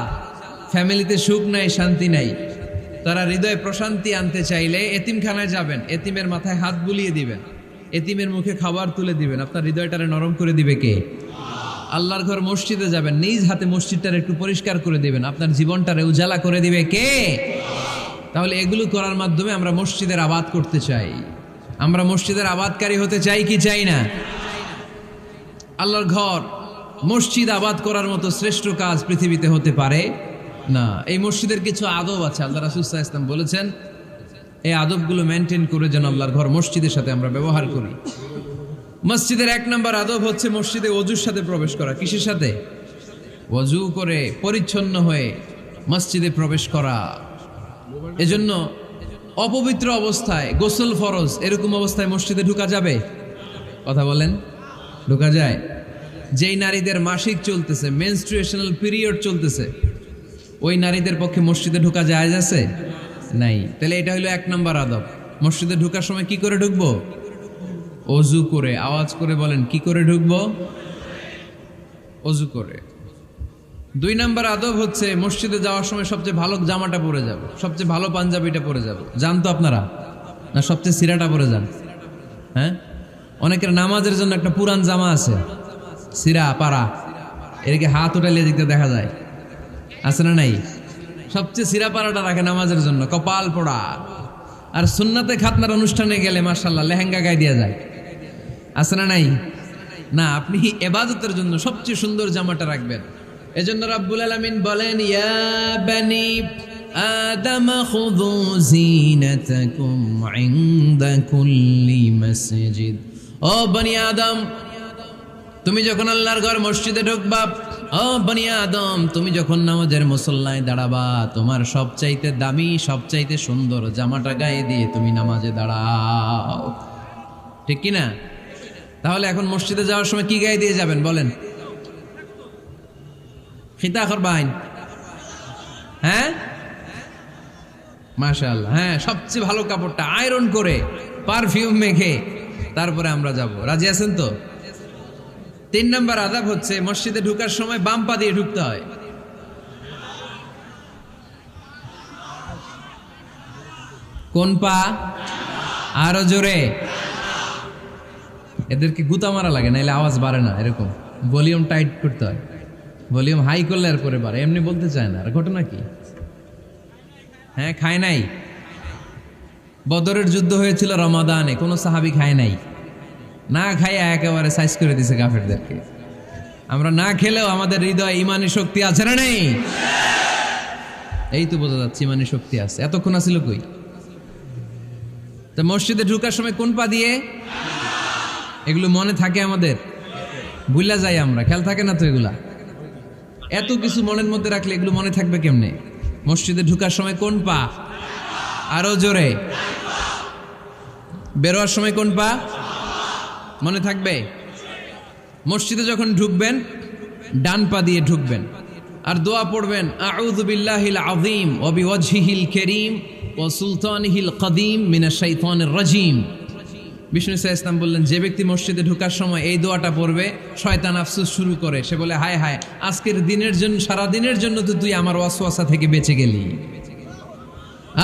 ফ্যামিলিতে সুখ নাই, শান্তি নাই, তারা হৃদয়ে প্রশান্তি আনতে চাইলে এতিমখানায় যাবেন, এতিমের মাথায় হাত বুলিয়ে দিবেন, এতিমের মুখে খাবার তুলে দিবেন। আপনার হৃদয়টারে নরম করে দিবে কে? আল্লাহর ঘর মসজিদে যাবেন, নিজ হাতে মসজিদটারে একটু পরিষ্কার করে দিবেন, আপনার জীবনটারে উজালা করে দিবে কে? তাহলে এগুলো করার মাধ্যমে আমরা মসজিদের আবাদ করতে চাই। আমরা মসজিদের আবাদকারী হতে চাই কি চাই না? আল্লাহর ঘর মসজিদ আবাদ করার মতো শ্রেষ্ঠ কাজ পৃথিবীতে হতে পারে না। এই মসজিদের কিছু আদব আছে, আল্লাহ রাসূল সাল্লাল্লাহু আলাইহি ওয়াসাল্লাম বলেছেন এই আদবগুলো মেনটেন করে যেন আল্লাহর ঘর মসজিদের সাথে আমরা ব্যবহার করি। মসজিদের 1 নম্বর আদব হচ্ছে মসজিদে ওযুর সাথে প্রবেশ করা। কিসের সাথে? ওযু করে পরিচ্ছন্ন হয়ে মসজিদে প্রবেশ করা। এজন্য অপবিত্র অবস্থায় গোসল ফরজ, এরকম অবস্থায় মসজিদে ঢোকা যাবে? কথা বলেন, ঢোকা যায়? যেই নারীদের মাসিক চলতেছে, মেনস্ট্রুয়েশনাল পিরিয়ড চলতেছে, ওই নারীদের পক্ষে মসজিদে ঢোকা জায়েজ আছে? নাই। তাহলে এটা হলো 1 নম্বর আদব। মসজিদে ঢোকার সময় কি করে ঢুকবো? ওযু করে। আওয়াজ করে বলেন, কি করে ঢুকবো? ওযু করে। 2 নম্বর আদব হচ্ছে মসজিদে যাওয়ার সময় সবচেয়ে ভালো জামাটা পরে যাব, সবচেয়ে ভালো পাঞ্জাবিটা পরে যাব। জান তো আপনারা? না সবচেয়ে সিরাটা পরে যান? হ্যাঁ, অনেকের নামাজের জন্য একটা পুরান জামা আছে, সিরা পাড়া, এদিকে হাত উঠাইলে দিতে দেখা যায়, আছে না নাই? সবচেয়ে সিরা পাড়াটা রাখে নামাজের জন্য, কপাল পোড়া। আর সুন্নাতে খাতনার অনুষ্ঠানে গেলে মাশাআল্লাহ লেহেঙ্গা গায়ে দেওয়া যায়, আছে না নাই? না, আপনি ইবাদতের জন্য সবচেয়ে সুন্দর জামাটা রাখবেন। এজন্য রাব্বুল আলামিন বলেন, ইয়া বানি আদম খুযু জিনাতাকুম ইনদা কুল্লি মসজিদ। ও বনি আদম, তুমি যখন আল্লাহর ঘর মসজিদে ঢুকবা, ও বনি আদম, তুমি যখন নামাজের মুসল্লায় দাঁড়াবা, তোমার সবচাইতে দামি, সবচাইতে সুন্দর জামাটা গায়ে দিয়ে তুমি নামাজে দাঁড়াও। ঠিক কি না? তাহলে এখন মসজিদে যাওয়ার সময় কি গায়ে দিয়ে যাবেন বলেন? খিতা করবাইন? হ্যাঁ, মাশাআল্লাহ। হ্যাঁ, সবচেয়ে ভালো কাপড়টা আয়রন করে পারফিউম মেখে তারপরে আমরা যাব। রাজি আছেন তো? 3 নম্বর আদব হচ্ছে মসজিদে ঢোকার সময় বাম পা দিয়ে ঢুকতে হয়। কোন পা? আরো জোরে। এদেরকে গুতা মারা লাগে, নাইলে আওয়াজ বাড়ে না। এরকম ভলিউম টাইট করতে হয়, ভলিউম হাই করলে আর পরে বাড়ে। এমনি বলতে চায় না। আর ঘটনা কি? হ্যাঁ, খায় নাই। বদরের যুদ্ধ হয়েছিল রমাদানে, কোনো সাহাবী খায় নাই। না খাইয়া একেবারে সাইজ করে দিছে কাফেরদেরকে। আমরা না খেলেও আমাদের হৃদয়ে ইমানি শক্তি আছে না নেই? এই তো বোঝা যাচ্ছে ইমানি শক্তি আছে। এতক্ষণ আছিল কই? তো মসজিদে ঢোকার সময় কোন পা দিয়ে? এগুলো মনে থাকে আমাদের? ভুলা যাই আমরা, খেয়াল থাকে না তো এগুলা। এত কিছু মনের মধ্যে রাখলে এগুলো মনে থাকবে কেমনে? মসজিদে ঢোকার সময় কোন পা? আরো জোরে। বেরোয়ার সময় কোন পা? মনে থাকবে? মসজিদে যখন ঢুকবেন ডান পা দিয়ে ঢুকবেন, আর দোয়া পড়বেন, আউযু বিল্লাহিল আযীম ওয়া বিওয়াজহিল কারীম ওয়া সুলতানিহিল কদীম মিনাশ শাইতানির রাজীম। বিষ্ণু সাল্লাল্লাহু আলাইহি ওয়াসাল্লাম বললেন, যে ব্যক্তি মসজিদে ঢোকার সময় এই দোয়াটা পড়বে, শয়তান আফসোস শুরু করে। সে বলে, হায় হায়, আজকের দিনের জন্য, সারা দিনের জন্য তো তুই আমার ওয়াসওয়াসা থেকে বেঁচে গেলি।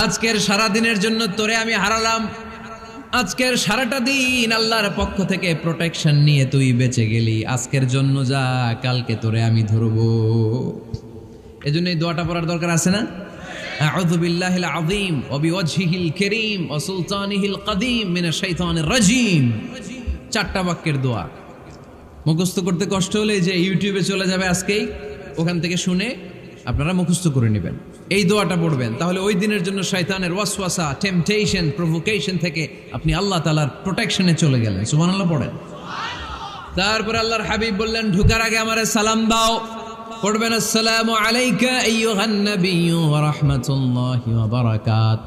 আজকের সারা দিনের জন্য তোরে আমি হারালাম। আজকের সারাটা দিন আল্লাহর পক্ষ থেকে প্রোটেকশন নিয়ে তুই বেঁচে গেলি। আজকের জন্য যা, কালকে তোরে আমি ধরবো। এজন্য এই দোয়াটা পড়ার দরকার আছে না? আউযু বিল্লাহিল আযীম ওয়া বিওয়াজহিল কারীম ওয়া সুলতানিহিল কাদীম মিনাশ শাইতানির রাজীম। 4টা বাক্যের দোয়া। মুখস্থ করতে কষ্ট হলে যে ইউটিউবে চলে যাবে আজকেই, ওখান থেকে শুনে আপনারা মুখস্থ করে নেবেন, এই দোয়াটা পড়বেন। তাহলে ওই দিনের জন্য শয়তানের ওয়াসওয়াসা, টেম্পটেশন, প্রভোকেশন থেকে আপনি আল্লাহ তাআলার প্রোটেকশনে চলে গেলেন। সুবহানাল্লাহ পড়েন। তারপর আল্লাহর হাবিব বললেন, ঢোকার আগে আমারে সালাম দাও। পড়বেন, আসসালামু আলাইকা আইয়ুহান নাবিয়্যু ওয়া রাহমাতুল্লাহি ওয়া বারাকাত।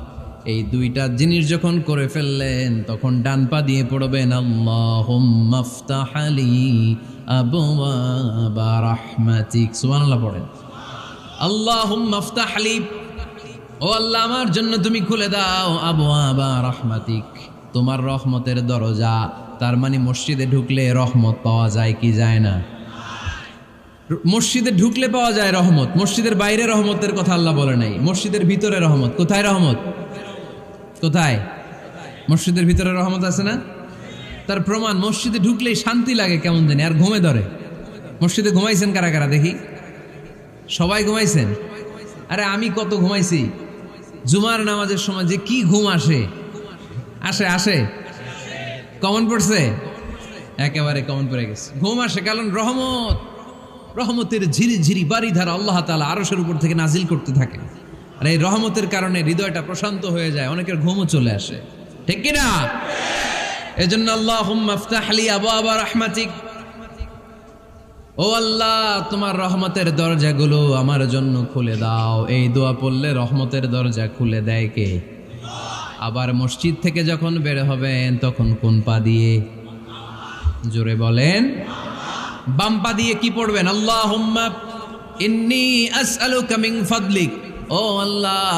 এই 2টা জিনিস যখন করে ফেললেন, তখন ডান পা দিয়ে পড়বেন, আল্লাহুম্মা আফতাহ লি আবওয়াবা রাহমাতিক। সুবহানাল্লাহ পড়েন। আল্লাহুম্মা আফতাহ লি, ও আল্লাহ আমার জন্য তুমি খুলে দাও আবওয়াবা রাহমাতিক, তোমার রহমতের দরজা। তার মানে মসজিদে ঢুকলে রহমত পাওয়া যায় কি যায় না? মসজিদে ঢুকলে পাওয়া যায় রহমত। মসজিদের বাইরে রহমতের কথা আল্লাহ বলে নাই, মসজিদের ভিতরে রহমত। কোথায় রহমত? কোথায়? মসজিদের ভিতরে রহমত আছে না? তার প্রমাণ, মসজিদে ঢুকলেই শান্তি লাগে কেমন জানি, আর ঘুমে ধরে। মসজিদে ঘুমাইছেন কারা কারা দেখি? সবাই ঘুমাইছেন? আরে আমি কত ঘুমাইছি। জুমার নামাজের সময় যে কি ঘুম আসে, আসে আসে কমন পড়ছে, একেবারে কমন পড়ে গেছে। ঘুম আসে কারণ রহমত, রহমতের ঝিরি ঝিরি বাড়ি ধারা আল্লাহ তাআলা আরশের উপর থেকে নাজিল করতে থাকে। আর এই রহমতের কারণে হৃদয়টা প্রশান্ত হয়ে যায়, অনেকের ঘুমও চলে আসে, ঠিক কি না? এজন্য আল্লাহুম্মা আফতাহ লি আবওয়াবা রাহমাতিক, ও আল্লাহ তোমার রহমতের দরজাগুলো আমার জন্য খুলে দাও। এই দোয়া পড়লে রহমতের দরজা খুলে দেয় কে? আবার মসজিদ থেকে যখন বের হবেন তখন কোন পা দিয়ে? জোরে বলেন। বাম পা দিয়ে কি পড়বেন? আল্লাহুম্মা ইন্নী আসআলুকা মিন ফাদলিক, ও আল্লাহ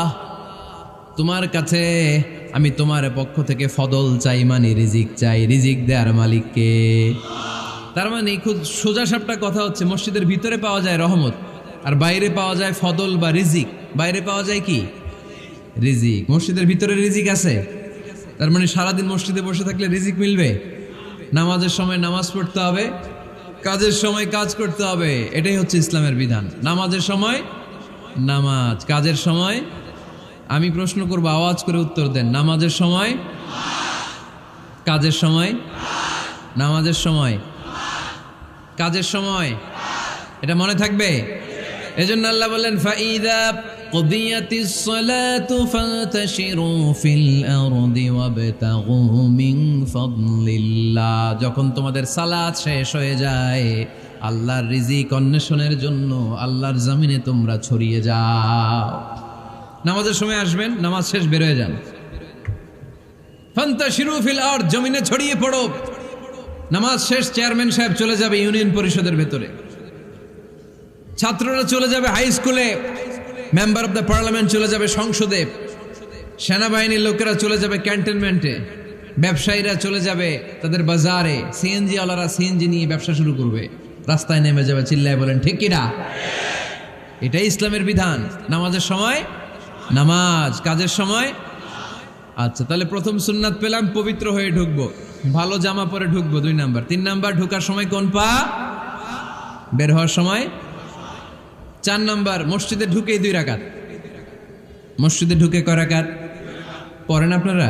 তোমার কাছে আমি তোমার পক্ষ থেকে ফদল চাই, মানে রিজিক চাই। রিজিক দেওয়ার মালিক কে? তার মানে খুব সোজা সাপটা কথা হচ্ছে, মসজিদের ভিতরে পাওয়া যায় রহমত, আর বাইরে পাওয়া যায় ফদল বা রিজিক। বাইরে পাওয়া যায় কি? রিজিক। মসজিদের ভিতরে রিজিক আছে। তার মানে সারাদিন মসজিদে বসে থাকলে রিজিক মিলবে? নামাজের সময় নামাজ পড়তে হবে, কাজের সময় কাজ করতে হবে। এটাই হচ্ছে ইসলামের বিধান। নামাজের সময় নামাজ, কাজের সময়। আমি প্রশ্ন করবো, আওয়াজ করে উত্তর দেন। নামাজের সময়, কাজের সময়, নামাজের সময়, কাজের সময়। এটা মনে থাকবে। এজন্য আল্লাহ বললেন, ফাইদা কুদিয়াতিস সালাতু ফান্তাশিরু ফিল আরদি ওয়াবতাগু মিন ফাদলিল্লাহ। যখন তোমাদের সালাত শেষ হয়ে যায়, আল্লাহর রিজিক অন্বেষণের জন্য আল্লাহর জমিনে তোমরা ছড়িয়ে যাও। নামাজের সময় আসবেন, নামাজ শেষ বের হয়ে যান। ফান্তাশিরু ফিল আরদ, জমিনে ছড়িয়ে পড়ো। নামাজ শেষ, চেয়ারম্যান সাহেব চলে যাবে ইউনিয়ন পরিষদের ভেতরে, ছাত্ররা চলে যাবে হাই স্কুলে, মেম্বার অফ দ্য পার্লামেন্ট চলে যাবে সংসদে, সেনাবাহিনীর লোকেরা চলে যাবে ক্যান্টনমেন্টে, ব্যবসায়ীরা চলে যাবে তাদের বাজারে, সিএনজি ওয়ালারা সিএনজি নিয়ে ব্যবসা শুরু করবে, রাস্তায় নেমে যাবে। চিল্লায় বলেন ঠিক কিনা? এটাই ইসলামের বিধান। নামাজের সময় নামাজ, কাজের সময়। আচ্ছা, তাহলে প্রথম সুন্নাত পেলাম, পবিত্র হয়ে ঢুকবো, ভালো জামা পরে ঢুকবো। 2 নাম্বার। 3 নাম্বার, ঢোকার সময় কোন পা? বের হওয়ার সময়। 4 নাম্বার, মসজিদে ঢুকেই 2 রাকাত। মসজিদে ঢুকে কয় রাকাত পড়েন আপনারা?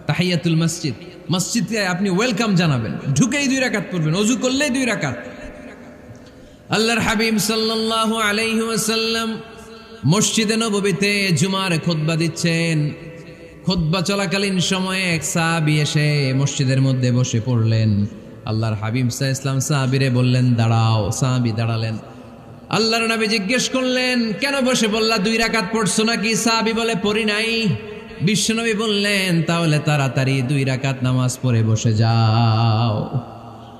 তাহিয়াতুল মসজিদ। মসজিদে আপনি ওয়েলকাম জানাবেন, ঢুকেই 2 রাকাত পড়বেন, ওযু করলেই 2 রাকাত। আল্লাহর হাবিব সাল্লাল্লাহু আলাইহি ওয়াসাল্লাম মসজিদে নববীতে জুমার খুতবা দিচ্ছেন। খুতবা চলাকালীন সময়ে এক সাহাবী এসে মসজিদের মধ্যে বসে পড়লেন। আল্লাহর হাবিব সাল্লাল্লাহু আলাইহি ওয়াসাল্লাম সাহাবীরে বললেন, দাঁড়াও। সাহাবী দাঁড়ালেন। আল্লাহর নবী জিজ্ঞেস করলেন, কেন বসে বললা? 2 রাকাত পড়ছো নাকি? সাহাবী বলে, পড়ি নাই। বিশ্বনবী বললেন, তাহলে তাড়াতাড়ি 2 রাকাত নামাজ পড়ে বসে যাও।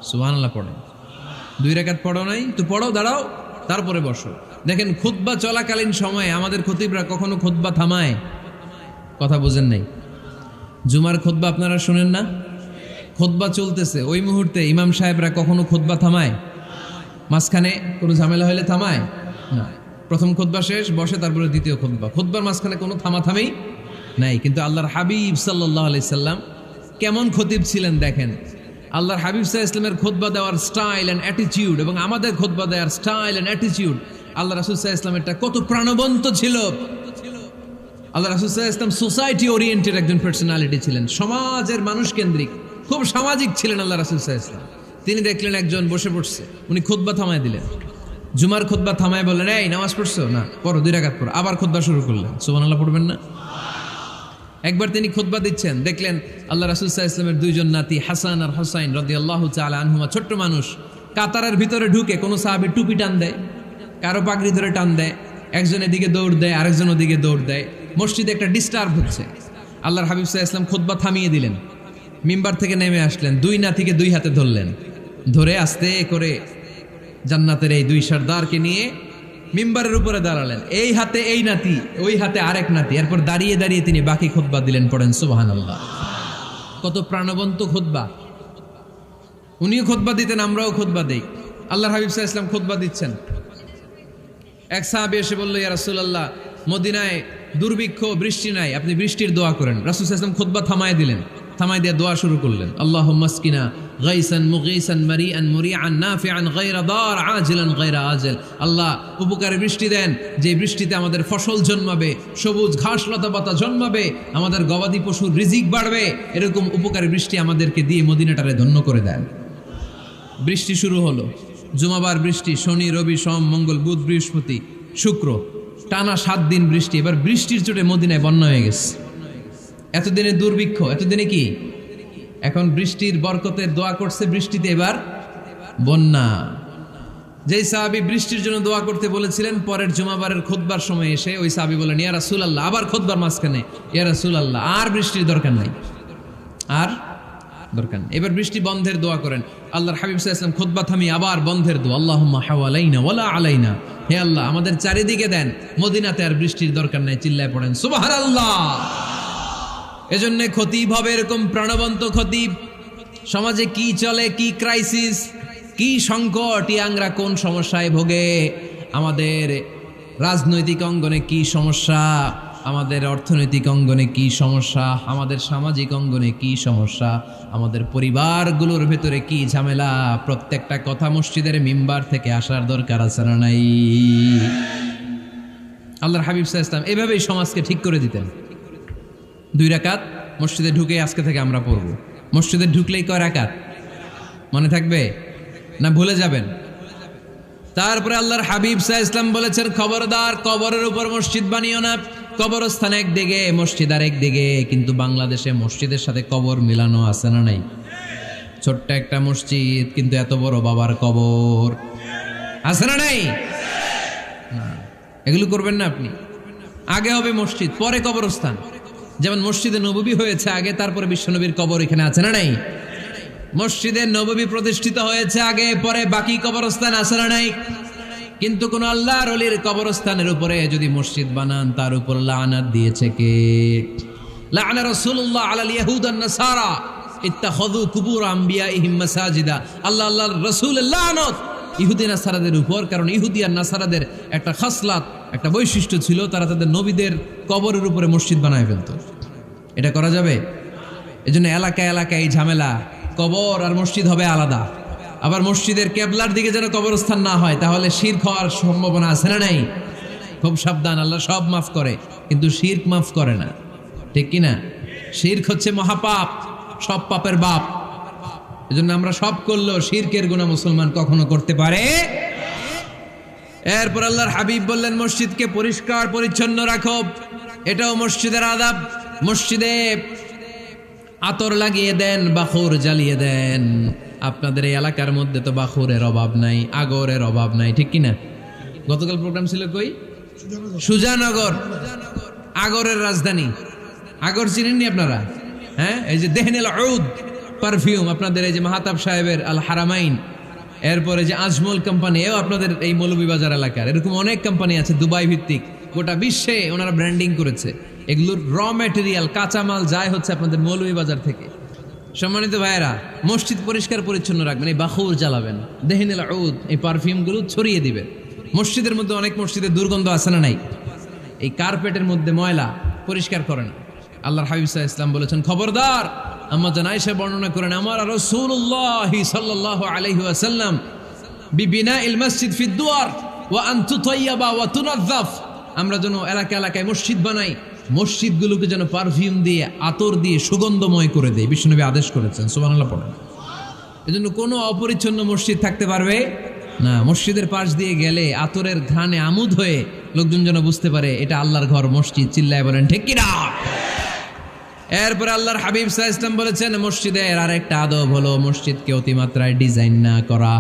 সুবহানাল্লাহ পড়েন। 2 রাকাত পড়ো নাই তো পড়ো, দাঁড়াও, তারপরে বসো। দেখেন, খুতবা চলাকালীন সময়ে আমাদের খতিবরা কখনো খুতবা থামায়? কথা বুঝেন নাই? জুমার খুতবা আপনারা শুনেন না? খুতবা চলতেছে, ওই মুহূর্তে ইমাম সাহেবরা কখনো খুতবা থামায়? মাঝখানে কোনো ঝামেলা হলে থামায় না। প্রথম খুতবা শেষ, বসে, তারপরে দ্বিতীয় খুতবা। খুতবার মাঝখানে কোনো থামাথামি নাই। কিন্তু আল্লাহর হাবিব সাল্লাল্লাহু আলাইহি সাল্লাম কেমন খতিব ছিলেন দেখেন। আল্লাহর হাবিব সাল্লাল্লাহু আলাইহি সাল্লামের খুতবা দেওয়ার স্টাইল অ্যান্ড অ্যাটিটিউড এবং আমাদের খুতবা দেওয়ার স্টাইল অ্যান্ড অ্যাটিটিউড আল্লাহ রাসূল সাল্লাল্লাহু আলাইহি ওয়াসাল্লামেরটা কত প্রাণবন্ত ছিল। আল্লাহ রাসূল সাল্লাল্লাহু আলাইহি ওয়াসাল্লাম সোসাইটি ওরিয়েন্টেড একজন পার্সোনালিটি ছিলেন, সমাজের মানুষ কেন্দ্রিক, খুব সামাজিক ছিলেন আল্লাহ রাসূল সাল্লাল্লাহু আলাইহি ওয়াসাল্লাম। তিনি দেখলেন একজন বসে পড়ছে, উনি খুতবা থামায় দিলেন, জুমার খুতবা থামায় বললেন, এই নামাজ পড়ছো না, পড়ো 2 রাকাত পড়ো। আবার খুতবা শুরু করলেন, সুবহানাল্লাহ পড়বেন না? একবার তিনি খুতবা দিচ্ছেন, দেখলেন আল্লাহ রাসূল সাল্লাল্লাহু আলাইহি ওয়াসাল্লামের 2 জন নাতি হাসান আর হুসাইন রাদিয়াল্লাহু তাআলা আনহুমা, ছোট্ট মানুষ, কাতারের ভিতরে ঢুকে কোন সাহাবী টুপি টান দেয়, কারো পাগড়ি ধরে টান দেয়, একজন এদিকে দৌড় দেয়, আরেকজন ওদিকে দৌড় দেয়, মসজিদে একটা ডিস্টার্ব হচ্ছে। আল্লাহর হাবিব সাল্লাল্লাহু আলাইহি ওয়াসাল্লাম খুতবা থামিয়ে দিলেন, মিম্বার থেকে নেমে আসলেন, 2 নাতিকে 2 হাতে ধরলেন, ধরে আস্তে করে জান্নাতের এই 2 সর্দারকে নিয়ে মিম্বারের উপরে দাঁড়ালেন, এই হাতে এই নাতি, ওই হাতে আরেক নাতি। এরপর দাঁড়িয়ে দাঁড়িয়ে তিনি বাকি খুতবা দিলেন, পড়েন সুবহানাল্লাহ। কত প্রাণবন্ত খুতবা! উনিও খুতবা দিতেন, আমরাও খুতবা দেই। আল্লাহর হাবিব সাল্লাল্লাহু আলাইহি ওয়াসাল্লাম খুতবা দিচ্ছেন, এক সাহাবী এসে বলল, ইয়া রাসূলুল্লাহ, মদিনায় দুর্ভিক্ষ, বৃষ্টি নাই, আপনি বৃষ্টির দোয়া করেন। রাসূল সাল্লাল্লাহু আলাইহি ওয়াসাল্লাম খুতবা থামায় দিলেন, থামায় দিয়ে দোয়া শুরু করলেন, আল্লাহুম্মা আসকিনা গাইসান মুগীসান মারিআন মুরিআন নাফিআন গায়রা দার আজিলান গায়রা আজল। আল্লাহ উপকারে বৃষ্টি দেন, যে বৃষ্টিতে আমাদের ফসল জন্মাবে, সবুজ ঘাস লতা পাতা জন্মাবে, আমাদের গবাদি পশুর রিজিক বাড়বে, এরকম উপকারী বৃষ্টি আমাদেরকে দিয়ে মদিনাটারে ধন্য করে দেন। বৃষ্টি শুরু হলো, জুমাবার বৃষ্টি, শনি রবি সোম মঙ্গল বুধ বৃহস্পতি শুক্র, টানা 7 দিন বৃষ্টি। এবার বৃষ্টির চোটে মদিনায় বন্যা হয়ে গেছে। এতদিনে দুর্ভিক্ষ, এতদিনে কি, এখন বৃষ্টির বরকতে দোয়া করছে, বৃষ্টিতে এবার বন্যা। যেই সাহাবী বৃষ্টির জন্য দোয়া করতে বলেছিলেন, পরের জুমাবারের খুতবার সময় এসে ওই সাহাবী বলেন, ইয়া রাসূলুল্লাহ, আবার খুতবার মাঝখানে, ইয়া রাসূলুল্লাহ, আর বৃষ্টির দরকার নাই, আর দরকার নেই, এবার বৃষ্টি বন্ধের দোয়া করেন। আল্লাহর হাবিব সাল্লাল্লাহু আলাইহি ওয়াসাল্লাম খুতবা থামিয়ে আবার বন্ধের দোয়া, আল্লাহুম্মা হাওয়ালাইনা ওয়ালা আলাইনা, হে আল্লাহ আমাদের চারিদিকে দেন, মদিনাতে আর বৃষ্টির দরকার নাই। চিল্লায় পড়েন সুবহানাল্লাহ। এজন্য খতিব হবে এরকম প্রাণবন্ত খতিব। সমাজে কি চলে, কি ক্রাইসিস, কি সংকট, ইয়াংরা কোন সমস্যায় ভোগে, আমাদের রাজনৈতিক অঙ্গনে কি সমস্যা, আমাদের অর্থনৈতিক অঙ্গনে কি সমস্যা, আমাদের সামাজিক অঙ্গনে কি সমস্যা, আমাদের পরিবারগুলোর ভেতরে কি ঝামেলা, প্রত্যেকটা কথা মসজিদের মিম্বার থেকে আসার দরকার আছে না নাই? আল্লাহর হাবিব সাল্লাল্লাহু আলাইহি ওয়াসাল্লাম এভাবেই সমাজকে ঠিক করে দিতেন। 2 রাকাত মসজিদে ঢুকে আজকে থেকে আমরা পড়ব। মসজিদে ঢুকলেই কয় রাকাত মনে থাকবে না ভুলে যাবেন? তারপরে আল্লাহর হাবিব সাল্লাল্লাহু আলাইহি ওয়াসাল্লাম বলেছেন, খবরদার কবরের উপর মসজিদ বানিও না। কবরস্থান একদিকে, মসজিদ আর একদিকে, কিন্তু বাংলাদেশে মসজিদের সাথে কবর মিলানো আছে না নাই? ছোট্ট একটা মসজিদ, কিন্তু এত বড় বাবার কবর আছে না নাই? এগুলো করবেন না আপনি। আগে হবে মসজিদ, পরে কবরস্থান। যেমন মসজিদে নববী হয়েছে আগে, তারপরে বিশ্বনবীর কবর এখানে আছে না নাই? মসজিদে নববী প্রতিষ্ঠিত হয়েছে আগে, পরে বাকি কবরস্থান আছে না নাই? কিন্তু কোন আল্লাহর ওলির কবরস্থানের উপরে যদি মসজিদ বানান, তার উপর লানাত দিয়েছে কে? লাআনা রাসূলুল্লাহ আলাল ইয়াহুদ ওয়ান নাসারা ইত্তাখাযু কুবুর আমবিয়াইহিম মাসাজিদা। আল্লাহর রাসূলের লানত ইহুদি নাসারাদের উপর, কারণ ইহুদি আর নাসারাদের একটা খাসলাত, একটা বৈশিষ্ট্য ছিল, তারা তাদের নবীদের কবরের উপরে মসজিদ বানায় ফেলতো। এটা করা যাবে? এজন্য এলাকায় এলাকায় এই ঝামেলা, কবর আর মসজিদ হবে আলাদা। আবার মসজিদের কেবলার দিকে যেন কবরস্থান না হয়, তাহলে শিরক হওয়ার সম্ভাবনা আছে না নাই? খুব সাবধান, আল্লাহ সব মাফ করে কিন্তু শিরক মাফ করে না, ঠিক কি না? শিরক হচ্ছে মহাপাপ, সব পাপের বাপ। এজন্য আমরা সব করলেও শিরকের গুনাহ মুসলমান কখনো করতে পারে। এরপর আল্লাহর হাবিব বললেন, মসজিদকে পরিষ্কার পরিচ্ছন্ন রাখো, এটাও মসজিদের আদাব। মসজিদে আতর লাগিয়ে দেন, বাখুর জ্বালিয়ে দেন। আপনাদের এই এলাকার মধ্যে তো বাখুরের অভাব নাই, আগরের অভাব নাই, ঠিক কিনা? গতকাল প্রোগ্রাম ছিল কই? সুজানগর, আগরের রাজধানী। আগর চিনেননি আপনারা? হ্যাঁ, এই যে দেহনেল উদ পারফিউম, আপনাদের এই যে মাহাতাব সাহেবের আল হারামাইন, এরপরে যে আজমল কোম্পানি, এও আপনাদের এই মৌলভীবাজার এলাকার। এরকম অনেক কোম্পানি আছে দুবাই ভিত্তিক, গোটা বিশ্বে ওনারা ব্র্যান্ডিং করেছে। এগুলোর র ম্যাটেরিয়াল, কাঁচামাল যায় হচ্ছে আপনাদের মৌলভীবাজার থেকে। সম্মানিত ভাইয়েরা, মসজিদ পরিষ্কার পরিচ্ছন্ন রাখবেন, এই বাখুর জ্বালাবেন, দেহনেল উদ, এই পারফিউমগুলো ছড়িয়ে দিবেন। মসজিদের মধ্যে অনেক মসজিদে দুর্গন্ধ আছে না নাই? এই কার্পেটের মধ্যে ময়লা, পরিষ্কার করেন। আল্লাহর হাবিব সাল্লাল্লাহু আলাইহি ওয়াসাল্লাম বলেছেন, খবরদার। আম্মা জান আয়েশা বর্ণনা করেন, আমার রাসূলুল্লাহ সাল্লাল্লাহু আলাইহি ওয়াসাল্লাম বিবিনাইল মসজিদ ফি দুয়ার, ওয়া আন তুতাইয়াবা ওয়া তুনাজ্জাফ, আমরা যেন এলাকা এলাকায় মসজিদ বানাই, মসজিদগুলোকে যেন পারফিউম দিয়ে আতর দিয়ে সুগন্ধময় করে দেয়। বিশ্বনবী আদেশ করেছেন, সুবহানাল্লাহ পড়েন। এজন্য কোনো অপরিচ্ছন্ন মসজিদ থাকতে পারবে না। মসজিদের পাশ দিয়ে গেলে আতরের ঘ্রাণে আমোদ হয়ে লোকজন যেন বুঝতে পারে এটা আল্লাহর ঘর, মসজিদ। চিল্লায় বলেন ঠিক কিনা? এরপরে আল্লাহর হাবিব সাল্লাল্লাহু আলাইহি ওয়াসাল্লাম বলেছেন মসজিদের আরেকটা আদব হলো মসজিদকে অতিমাত্রায় ডিজাইন না করা।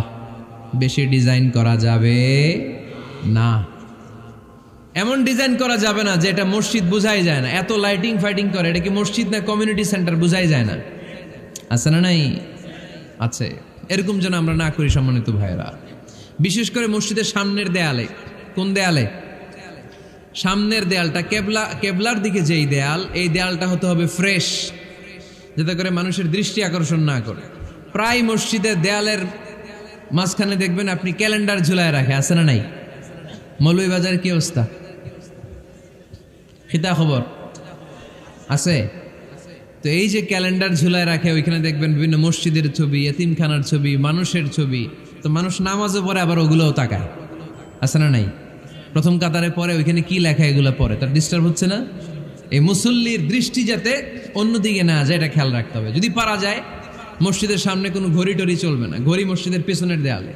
বেশি ডিজাইন করা যাবে না, এমন ডিজাইন করা যাবে না যে এটা মসজিদ বোঝাই যায় না। এত লাইটিং ফাইটিং করে, এটা কি মসজিদ না কমিউনিটি সেন্টার বোঝাই যায় না। আছে না? নাই আছে। এরকম যেন আমরা না করি সম্মানিত ভাইয়েরা। বিশেষ করে মসজিদের সামনের দেয়ালে। কোন দেয়ালে? সামনের দেয়ালটা কেবলার দিকে যেই দেয়াল, এই দেয়ালটা হতে হবে ফ্রেশ, যাতে করে মানুষের দৃষ্টি আকর্ষণ না করে। প্রায় মসজিদের দেয়ালের মাঝখানে দেখবেন আপনি ক্যালেন্ডার ঝুলায় রাখে, আছে না নাই? মৌলভীবাজারের কি অবস্থা? খিতা খবর আছে? তো এই যে ক্যালেন্ডার ঝুলায় রাখে, ওইখানে দেখবেন বিভিন্ন মসজিদের ছবি, এতিমখানার ছবি, মানুষের ছবি। তো মানুষ নামাজও পড়ে, আবার ওগুলোও তাকায়, আছে না নাই? প্রথম কাতারে পরে ওইখানে কি লেখা এগুলো পরে, তার ডিস্টার্ব হচ্ছে না? এই মুসল্লির দৃষ্টি যাতে অন্যদিকে না যায়, এটা খেয়াল রাখতে হবে। যদি পারা যায় মসজিদের সামনে কোনো ঘড়ি টড়ি চলবে না। ঘড়ি মসজিদের পেছনের দেয়ালে,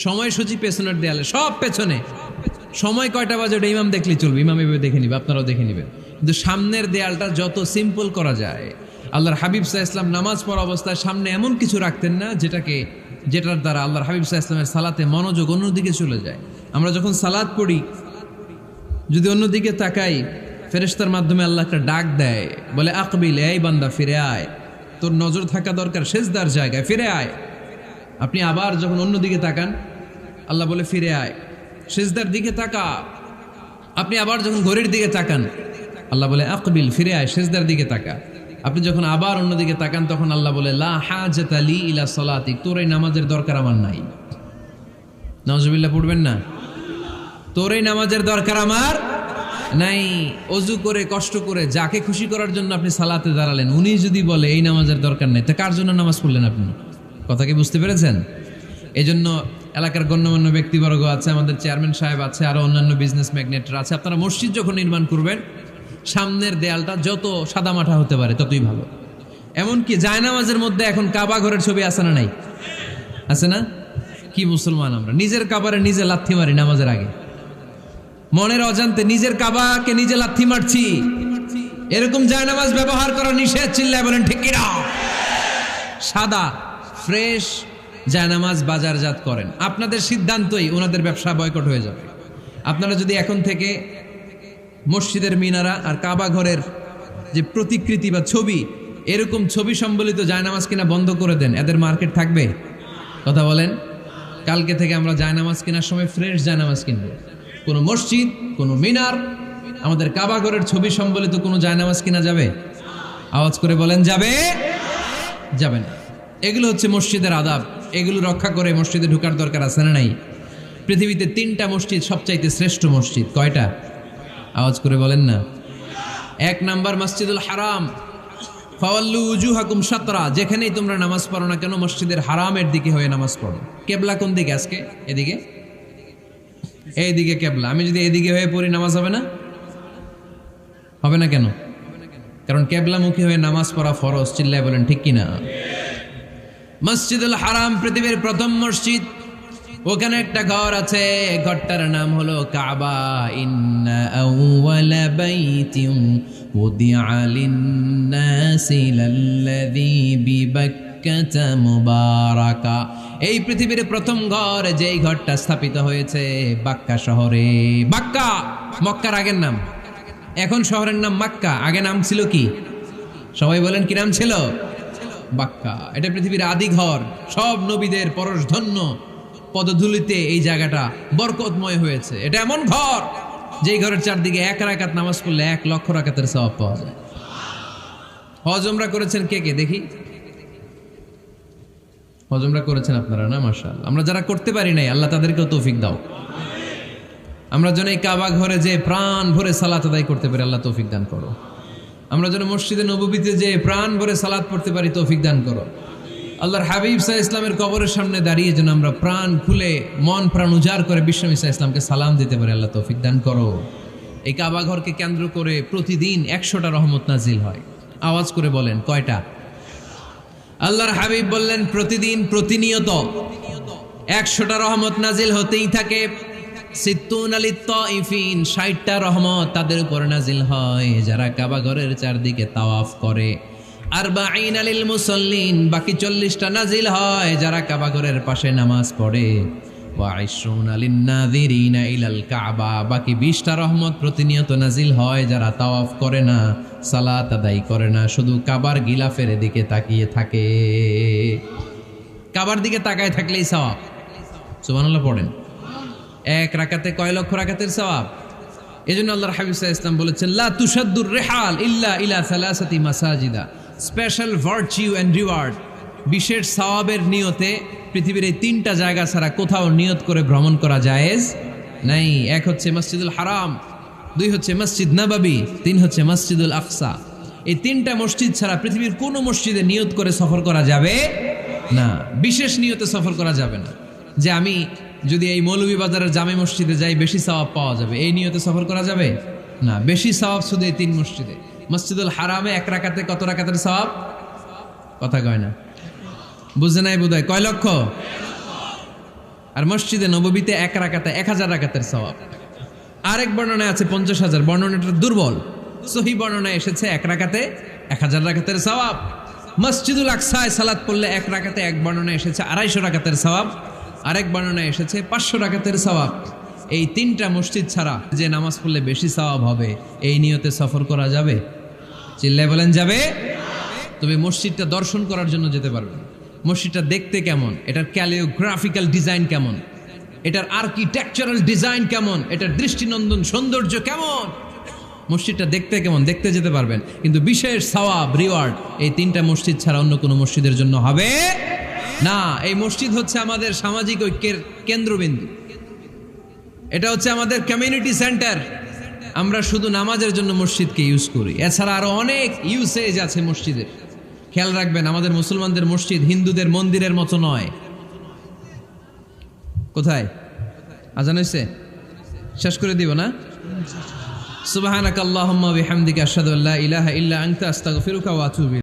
সময়সূচি পেছনের দেয়ালে, সব পেছনে। সময় কয়টা বাজে ওটা ইমাম দেখলেই চলবে, ইমাম এভাবে দেখে নিবে, আপনারাও দেখে নিবেন। কিন্তু সামনের দেয়ালটা যত সিম্পল করা যায়। আল্লাহর হাবিব সাল্লাল্লাহু আলাইহি ওয়াসাল্লাম নামাজ পড়া অবস্থায় সামনে এমন কিছু রাখতেন না যেটার দ্বারা আল্লাহর হাবিব সাল্লাল্লাহু আলাইহি ওয়াসাল্লামের সালাতে মনোযোগ অন্যদিকে চলে যায়। আমরা যখন সালাত পড়ি, যদি অন্যদিকে তাকাই, ফেরেশতার মাধ্যমে আল্লাহ একটা ডাক দেয়, বলে আকবিল, এই বান্দা ফিরে আয়, তোর নজর থাকা দরকার সিজদার জায়গায়, ফিরে আয়। আপনি আবার যখন অন্যদিকে তাকান, আল্লাহ বলে ফিরে আয়, সিজদার দিকে তাকা। আপনি আবার যখন ঘড়ির দিকে তাকান, আল্লাহ বলে আকবিল, ফিরে আয়, সিজদার দিকে তাকা। আপনি যখন আবার অন্যদিকে তাকান, তখন আল্লাহ বলে লা হাজাতা লি ইলা সালাতিক, তোর এই নামাজের দরকার আমার নাই। নাউজুবিল্লাহ পড়বেন না? তোর এই নামাজের দরকার আমার নাই। অজু করে কষ্ট করে যাকে খুশি করার জন্য আপনি সালাতে দাঁড়ালেন, উনি যদি বলে এই নামাজের দরকার নেই, তা কার জন্য নামাজ পড়লেন আপনি? কথা কি বুঝতে পেরেছেন? এই জন্য এলাকার গণ্যমান্য ব্যক্তিবর্গ আছে, আমাদের চেয়ারম্যান সাহেব আছে, আরো অন্যান্য বিজনেস ম্যাগনেটরা আছে। আপনারা মসজিদ যখন নির্মাণ করবেন, সামনের দেয়ালটা যত সাদামাটা হতে পারে ততই ভালো। এমনকি জায়নামাজের মধ্যে এখন কাবা ঘরের ছবি আছে না নাই? আছে না? কি মুসলমান আমরা! নিজের কাবারে নিজে লাথি মারি নামাজের আগে, মনের অজান্তে নিজের কাবাকে নিজে লাথি মারছি। এরকম জায়নামাজ ব্যবহার করা নিষেধ। চিল্লায় বলেন ঠিক কিনা? সাদা ফ্রেশ জায়নামাজ বাজারজাত করেন, আপনাদের সিদ্ধান্তই ওনাদের ব্যবসা বয়কট হয়ে যাবে। আপনারা যদি এখন থেকে মসজিদের মিনারা আর কাবা ঘরের যে প্রতিকৃতি বা ছবি, এরকম ছবি সম্বলিত জায়নামাজ কিনা বন্ধ করে দেন, এদের মার্কেট থাকবে? কথা বলেন। কালকে থেকে আমরা জায়নামাজ কেনার সময় ফ্রেশ জায়নামাজ কিনবো। কোনো মসজিদ, কোনো মিনার, আমাদের কাবা ঘরের ছবি সম্বলিত কোনো জায়নামাজ কিনা যাবে? আওয়াজ করে বলেন, যাবে? যাবে না। এগুলো হচ্ছে মসজিদের আদাব। এগুলো রক্ষা করে মসজিদে ঢোকার দরকার আছে না নাই? পৃথিবীতে 3টা মসজিদ সবচাইতে শ্রেষ্ঠ মসজিদ। কয়টা? আওয়াজ করে বলেন না। 1 নাম্বার মসজিদুল হারাম, ফাওয়াল্লু উজুহাকুম শাতরা। যেখানেই তোমরা নামাজ পড়ো না কেন, মসজিদের হারামের দিকে হয়ে নামাজ পড়ো। কেবলা কোন দিকে আজকে? এদিকে, এইদিকে কেবলা। আমি যদি এদিকে হয়ে পড়ি, নামাজ হবে না? হবে না কেন? কারণ কেবলামুখী হয়ে নামাজ পড়া ফরজ। চিল্লায় বলেন ঠিক কিনা? মসজিদুল হারাম পৃথিবীর প্রথম মসজিদ। ওখানে একটা ঘর আছে, ঘরটার নাম হলো কাবা। ইন্না আউওয়ালা বাইতিন উদিআ লিন-নাসি লাল্লাযী বিবাক্কাতা মুবারাকা। এই পৃথিবীর প্রথম ঘর, যেই ঘরটা স্থাপিত হয়েছে বাক্কা শহরে। বাক্কা মক্কার আগের নাম, এখন শহরের নাম মক্কা। আগে নাম ছিল কি? সবাই বলেন, কি নাম ছিল? বাক্কা। এটা পৃথিবীর আদি ঘর। সব নবীদের পরশধন্য পদধূলিতে এই জায়গাটা বরকতময় হয়েছে। এটা এমন ঘর, যেই ঘরের চারদিকে 1 রাকাত নামাজ পড়লে 1 লক্ষ রাকাতের সওয়াব পাওয়া যায়। হজ উমরা করেছেন কে কে দেখি? হজ উমরা করেছেন আপনারা না? মাশাআল্লাহ। আমরা যারা করতে পারি নাই, আল্লাহ তাদেরকেও তৌফিক দাও। আমরা যেন এই কাবা ঘরে যে প্রাণ ভরে সালাত আদায় করতে পারি, আল্লাহ তৌফিক দান করো। আমরা যেন মসজিদে নববীতে যে প্রাণ ভরে সালাত পড়তে পারি, তৌফিক দান করো। আল্লাহর হাবিব সাল্লাল্লাহু আলাইহি ইসলামের কবরের সামনে দাঁড়িয়ে যেন আমরা প্রাণ খুলে মন প্রাণ উজাড় করে বিশ্বনবী সাল্লাল্লাহু আলাইহি ইসলামকে সালাম দিতে পারি। আল্লাহ তৌফিক দান করো। এই কাবা ঘরকে কেন্দ্র করে প্রতিদিন 100টা রহমত নাজিল হয়। আওয়াজ করে বলেন কয়টা? আল্লাহর হাবিব বললেন প্রতিদিন প্রতিনিয়ত 100টা রহমত নাজিল হতেই থাকে। সিত্তুন আলিত তাইফিন, 60টা রহমত তাদের উপর নাজিল হয় যারা কাবা ঘরের চারদিকে তাওয়াফ করে। আরবাঈন আলিল মুসাল্লিন, বাকি 40টা নাজিল হয় যারা কাবা ঘরের পাশে নামাজ পড়ে। ওয়া 20 আলিন নাযিরিনা ইলাল কাবা, বাকি 20টা রহমত প্রতিনিয়ত নাজিল হয় যারা তাওয়াফ করে না, সালাত আদায় করে না, শুধু কাবার গিলাফের দিকে তাকিয়ে থাকে। কাবার দিকে তাকায় থাকলেই সওয়াব। সুবহানাল্লাহ পড়েন। এক রাকাতে কয় লক্ষ রাকাতের সওয়াব। এজন্য আল্লাহর হাবিব সাল্লাল্লাহু আলাইহি ওয়াসাল্লাম বলেছেন লা তুশাদ্দুর রিহাল ইল্লা ইলা সালাসাতি মাসাজিদা, স্পেশাল ভার্চু এন্ড রিওয়ার্ড, বিশেষ সওয়াবের নিয়তে পৃথিবীর এই 3টা জায়গা ছাড়া কোথাও নিয়ত করে ভ্রমণ করা জায়েজ নাই। এক হচ্ছে মসজিদুল হারাম, 2 হচ্ছে মসজিদ নববী, 3 হচ্ছে মসজিদুল আকসা। এই 3টা মসজিদ ছাড়া পৃথিবীর কোনো মসজিদে নিয়ত করে সফর করা যাবে না। বিশেষ নিয়তে সফর করা যাবে না যে আমি যদি এই মৌলভীবাজারের জামে মসজিদে যাই বেশি সওয়াব পাওয়া যাবে, এই নিয়তে সফর করা যাবে না। বেশি সওয়াব শুধু এই 3 মসজিদে। মসজিদুল হারামে 1 রাকাতে কত রাকাতের সওয়াব? কথা কয় না, বুঝে নাই বোধহয়। কয় লক্ষ? আর মসজিদে নববীতে 1 রাকাতে 1000 রাকাতের সওয়াব। আরেক বর্ণনায় আছে 50,000, বর্ণনাটা দুর্বল। সহিহ বর্ণনায় এসেছে 1 রাকাতে 1000 রাকাতের সওয়াব। মসজিদুল আকসায় সালাত পড়লে 1 রাকাতে, এক বর্ণনায় এসেছে 250 রাকাতের সওয়াব, আরেক বর্ণনায় এসেছে 500 রাকাতের সওয়াব। এই 3টা মসজিদ ছাড়া যে নামাজ পড়লে বেশি সওয়াব হবে, এই নিয়তে সফর করা যাবে? চিল্লায় বলেন যাবে। তবে মসজিদটা দর্শন করার জন্য যেতে পারবেন। মসজিদটা দেখতে কেমন, এটার ক্যালিওগ্রাফিক্যাল ডিজাইন কেমন, এটার আর্কিটেকচারাল ডিজাইন কেমন, এটার দৃষ্টিনন্দন সৌন্দর্য কেমন, মসজিদটা দেখতে কেমন, দেখতে যেতে পারবেন। কিন্তু বিশেষ সওয়াব রিওয়ার্ড এই 3টা মসজিদ ছাড়া অন্য কোনো মসজিদের জন্য হবে না। এই মসজিদ হচ্ছে আমাদের সামাজিক ঐক্যের কেন্দ্রবিন্দু, এটা হচ্ছে আমাদের কমিউনিটি সেন্টার। আমরা শুধু নামাজের জন্য মসজিদকে ইউজ করি, এছাড়া আরো অনেক ইউসেজ আছে মসজিদের। খেয়াল রাখবেন, আমাদের মুসলমানদের মসজিদ হিন্দুদের মন্দিরের মতো নয়। কোথায় আজান হইছে? শেষ করে দিব না? সুবহানাকাল্লাহুম্মা ওয়া বিহামদিকা আশহাদু আল্লা ইলাহা ইল্লা আনতা আস্তাগফিরুকা ওয়া আতুবু